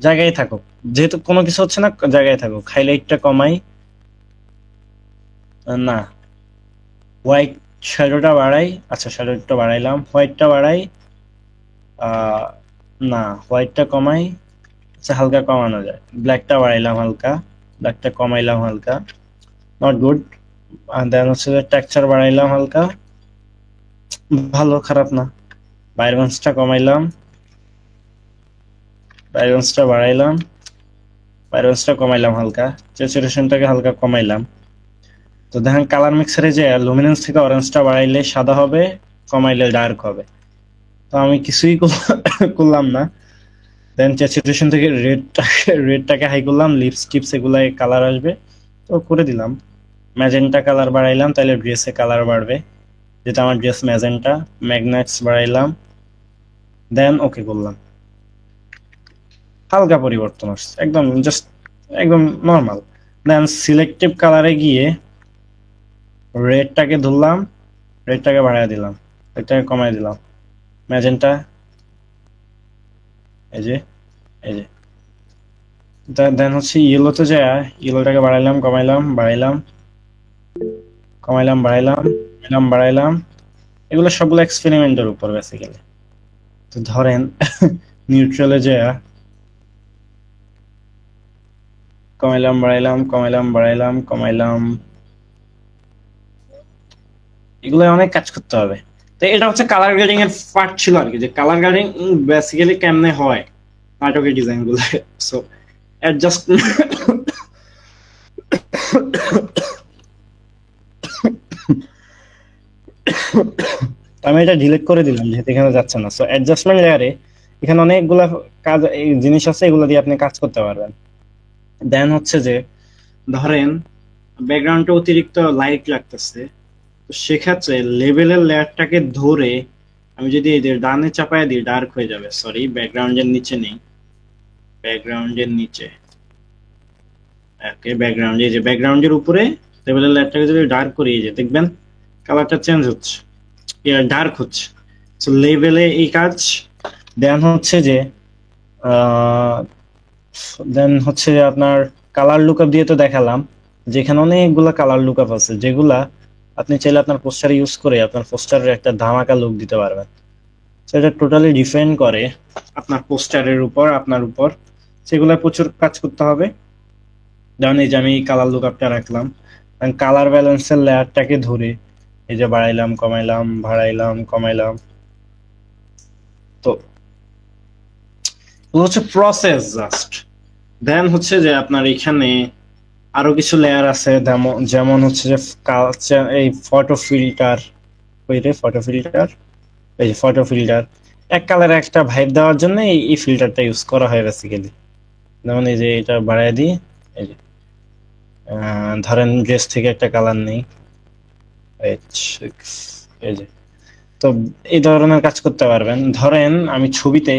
জায়গায় থাকুক, যেহেতু কোনো কিছু হচ্ছে না জায়গায় থাকুক। হাইলাইটটা কমাই না, হোয়াইট শ্যাডোটা বাড়াই, আচ্ছা শ্যাডোটা বাড়াইলাম, হোয়াইটটা বাড়াই না, হোয়াইটটা কমাই, আচ্ছা হালকা কমানো যায়, ব্ল্যাকটা বাড়াইলাম হালকা, ব্ল্যাকটা কমাইলাম হালকা, নট গুড। দেন হচ্ছে যে টেক্সচার বাড়াইলাম হালকা, ভালো, খারাপ না। ভাইব্রেন্সটা কমাইলাম, ভাইব্রেন্সটা বাড়াইলাম, ভাইব্রেন্সটা কমাইলাম হালকা, স্যাচুরেশনটাকে হালকা কমাইলাম। তো দেখেন কালার মিক্সারে যে লুমিনেন্স থেকে অরেঞ্জটা বাড়াইলে সাদা হবে, কমাইলে ডার্ক হবে। তো আমি কিছুই করলাম না। দেন স্যাচুরেশন থেকে রেডটাকে হাই করলাম, লিপস টিপস এগুলাই কালার আসবে, তো করে দিলাম। ম্যাজেন্টা কালার বাড়াইলাম, তাহলে ড্রেসে কালার বাড়বে, যেটা আমার ড্রেস ম্যাজেন্টা। ম্যাগনেটস বাড়াইলাম, দেন ওকে করলাম। হালকা পরিবর্তন আসছে, একদম জাস্ট একদম নর্মাল। দেন সিলেক্টিভ কালারে গিয়ে রেডটাকে ধরলাম, রেডটাকে বাড়াই দিলাম, রেডটাকে কমাই দিলাম। ম্যাজেন্টা এই যে এই যে, দেন হচ্ছে ইয়েলোতে যায়, ইয়েলোটাকে বাড়াইলাম, কমাইলাম, বাড়াইলাম, কমাইলাম, বাড়াইলাম, কমাইলাম, বাড়াইলাম। এগুলো সবগুলো এক্সপেরিমেন্টের উপর বেসিক্যালি। তো ধরেন নিউট্রালে যায় কমাইলাম, বাড়াইলাম, কমাইলাম, বাড়াইলাম, কমাইলাম, এগুলো অনেক কাজ করতে হবে। তো এটা হচ্ছে কালার গ্রেডিং এর পার্ট ছিল আর কি, যে কালার গ্রেডিং বেসিক্যালি কেমনে হয় নাটকের ডিজাইন গুলো। সো অ্যাডজাস্ট আমি এটা ডিলিট করে দিলাম যেহেতু এখানে যাচ্ছে না। সো অ্যাডজাস্টমেন্ট লেয়ারে এখানে অনেকগুলা কাজ এই জিনিস আছে, এগুলো দিয়ে আপনি কাজ করতে পারবেন। দেন হচ্ছে যে ধরেন ব্যাকগ্রাউন্ডে অতিরিক্ত লাইট লাগতেছে, তো সেক্ষেত্রে লেভেলের লেয়ারটাকে ধরে আমি যদি এদের ডানে চাপায় দিই ডার্ক হয়ে যাবে। সরি, ব্যাকগ্রাউন্ডের নিচে নেই, ব্যাকগ্রাউন্ডের নিচে, ওকে ব্যাকগ্রাউন্ড, এই যে ব্যাকগ্রাউন্ডের উপরে লেভেলের লেয়ারটাকে যদি ডার্ক করি, এই যে দেখবেন কালারটা চেঞ্জ হচ্ছে, ডার্ক হচ্ছে। সো লেভেলে এই কাজ। দেন হচ্ছে যে আপনার কালার লুকআপ দিয়ে তো দেখালাম, যেখানে অনেকগুলা কালার লুকআপ আছে, যেগুলা আপনি চাইলে আপনার পোস্টারে ইউজ করে আপনার পোস্টারের একটা ধামাকা লুক দিতে পারবেন। তো এটা টোটালি ডিপেন্ড করে আপনার পোস্টারের উপর, আপনার উপর, সেগুলো প্রচুর কাজ করতে হবে। যেমন এই যে আমি কালার লুকআপটা রাখলাম, কালার ব্যালেন্সের লেয়ারটাকে ধরে এই যে বাড়াইলাম, কমাইলাম, বাড়াইলাম, কমাইলাম। তো হচ্ছে প্রসেস জাস্ট। দেন হচ্ছে যে আপনার এখানে আরো কিছু লেয়ার আছে, যেমন হচ্ছে যে এই ফটো ফিল্টার, এই যে ফটো ফিল্টার এক কালারে একটা ভাইব দেওয়ার জন্য এই ফিল্টারটা ইউজ করা হয় বেসিক্যালি। যেমন এই যে এটা বাড়ায় দিই, এই যে ধরেন ড্রেস থেকে একটা কালার নেই, এই যে, তো এই ধরনের কাজ করতে পারবেন। ধরেন আমি ছবিতে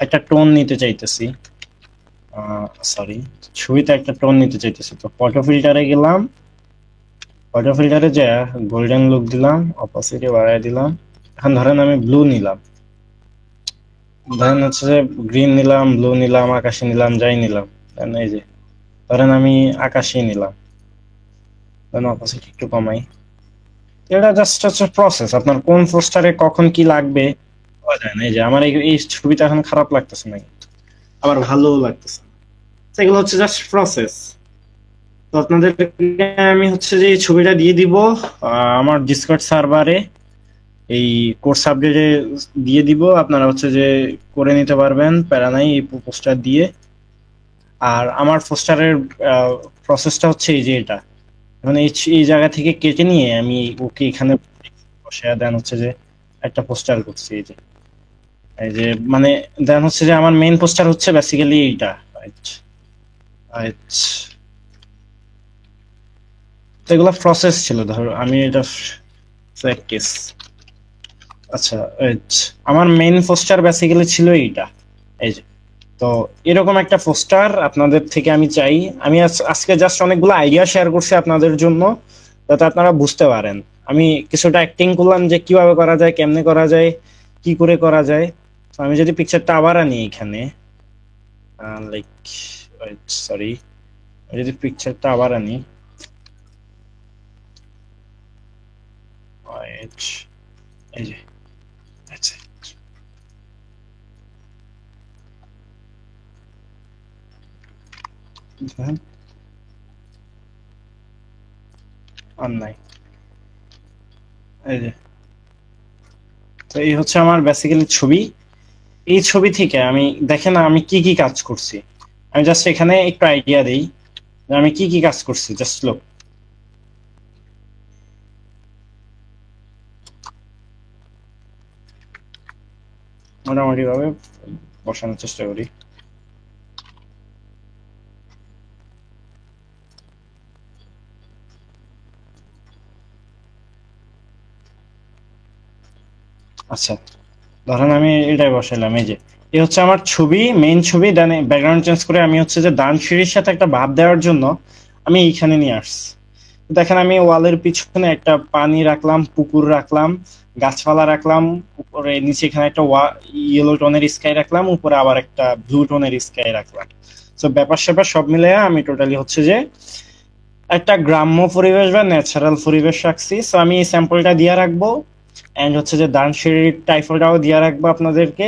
একটা টোন নিতে চাইতেছি, ছবিতে একটা টোন নিতে চাইতেছি, তো ফটো ফিল্টারে গেলাম, ফটো ফিল্টারে যা গোল্ডেন লুক দিলাম, অপাসিটি বাড়ায় দিলাম। এখন ধরেন আমি ব্লু নিলাম, ধরেন হচ্ছে যে গ্রিন নিলাম, ব্লু নিলাম, আকাশি নিলাম, যাই নিলাম, এই যে ধরেন আমি আকাশি নিলাম, ধরেন অপাসিটি একটু কমাই। এটা জাস্ট হচ্ছে প্রসেস, আপনার কোন পোস্টারে কখন কি লাগবে বলা যায় না। এই যে আমার এই ছবিটা এখন খারাপ লাগতেছে না, আবার ভালোও লাগতেছে, সেগুলো হচ্ছে জাস্ট প্রসেস। তো আপনাদেরকে আমি হচ্ছে যে এই ছবিটা দিয়ে দিব আমার ডিসকর্ড সার্ভারে, এই কোর্স আপডেটে দিয়ে দিব, আপনারা হচ্ছে যে করে নিতে পারবেন, প্যারা নাই এই পোস্টার দিয়ে। আর আমার পোস্টারের প্রসেসটা হচ্ছে এই যে এটা, মানে এই জায়গা থেকে কেটে নিয়ে আমি ওকে এখানে বসে দেন হচ্ছে যে একটা পোস্টার করছি। এই যে মানে দেন হচ্ছে যে আমার মেইন পোস্টার হচ্ছে বেসিক্যালি এইটা। এগুলো প্রসেস ছিল, ধরো আমি এটা প্র্যাকটিস। আচ্ছা আমার মেইন পোস্টার বেসিক্যালি ছিল এইটা, এই যে তো এরকম একটা পোস্টার আপনাদের থেকে আমি চাই। আমি আজকে জাস্ট অনেকগুলো আইডিয়া শেয়ার করছি আপনাদের জন্য, যাতে আপনারা বুঝতে পারেন। আমি কিছুটা অ্যাক্টিং করলাম যে কিভাবে করা যায়, কেমনে করা যায়, কি করে করা যায়। তো আমি যদি পিকচারটা আবার আনি এখানে, লাইক সরি, যদি পিকচারটা আবার আনি, এই যে that's it. দেখেন? আর নাই। এই যে, তো এই হচ্ছে আমার বেসিক্যালি ছবি। এই ছবি থেকে আমি দেখেন আমি কি কি কাজ করছি। আমি জাস্ট এখানে একটু আইডিয়া দিই যে আমি কি কি কাজ করছি, জাস্ট লোক। মোটামুটি ভাবে বসানোর চেষ্টা করি। আচ্ছা, ধরেন আমি এটাই বসাইলাম। এই যে এই হচ্ছে আমার ছবি, মেইন ছবি। ডানে ব্যাকগ্রাউন্ড চেঞ্জ করে আমি হচ্ছে যে ডান সিঁড়ির সাথে একটা ভাব দেওয়ার জন্য আমি এইখানে নিয়ে আসছি। দেখেন আমি ওয়ালের পিছনে একটা পানি রাখলাম, পুকুর রাখলাম, গাছপালা রাখলাম, উপরে নিচে এখানে একটা ইয়েলো টোনের স্কাই রাখলাম, উপরে আবার একটা ব্লু টোনের স্কাই রাখলাম। তো ব্যাপার স্যাপার সব মিলে আমি টোটালি হচ্ছে যে একটা গ্রাম্য পরিবেশ বা ন্যাচারাল পরিবেশ রাখছি। সো আমি এই স্যাম্পলটা দিয়ে রাখবো, এন্ড হচ্ছে যে ডান সিঁড়ির টাইফলটাও দিয়ে রাখবো আপনাদেরকে।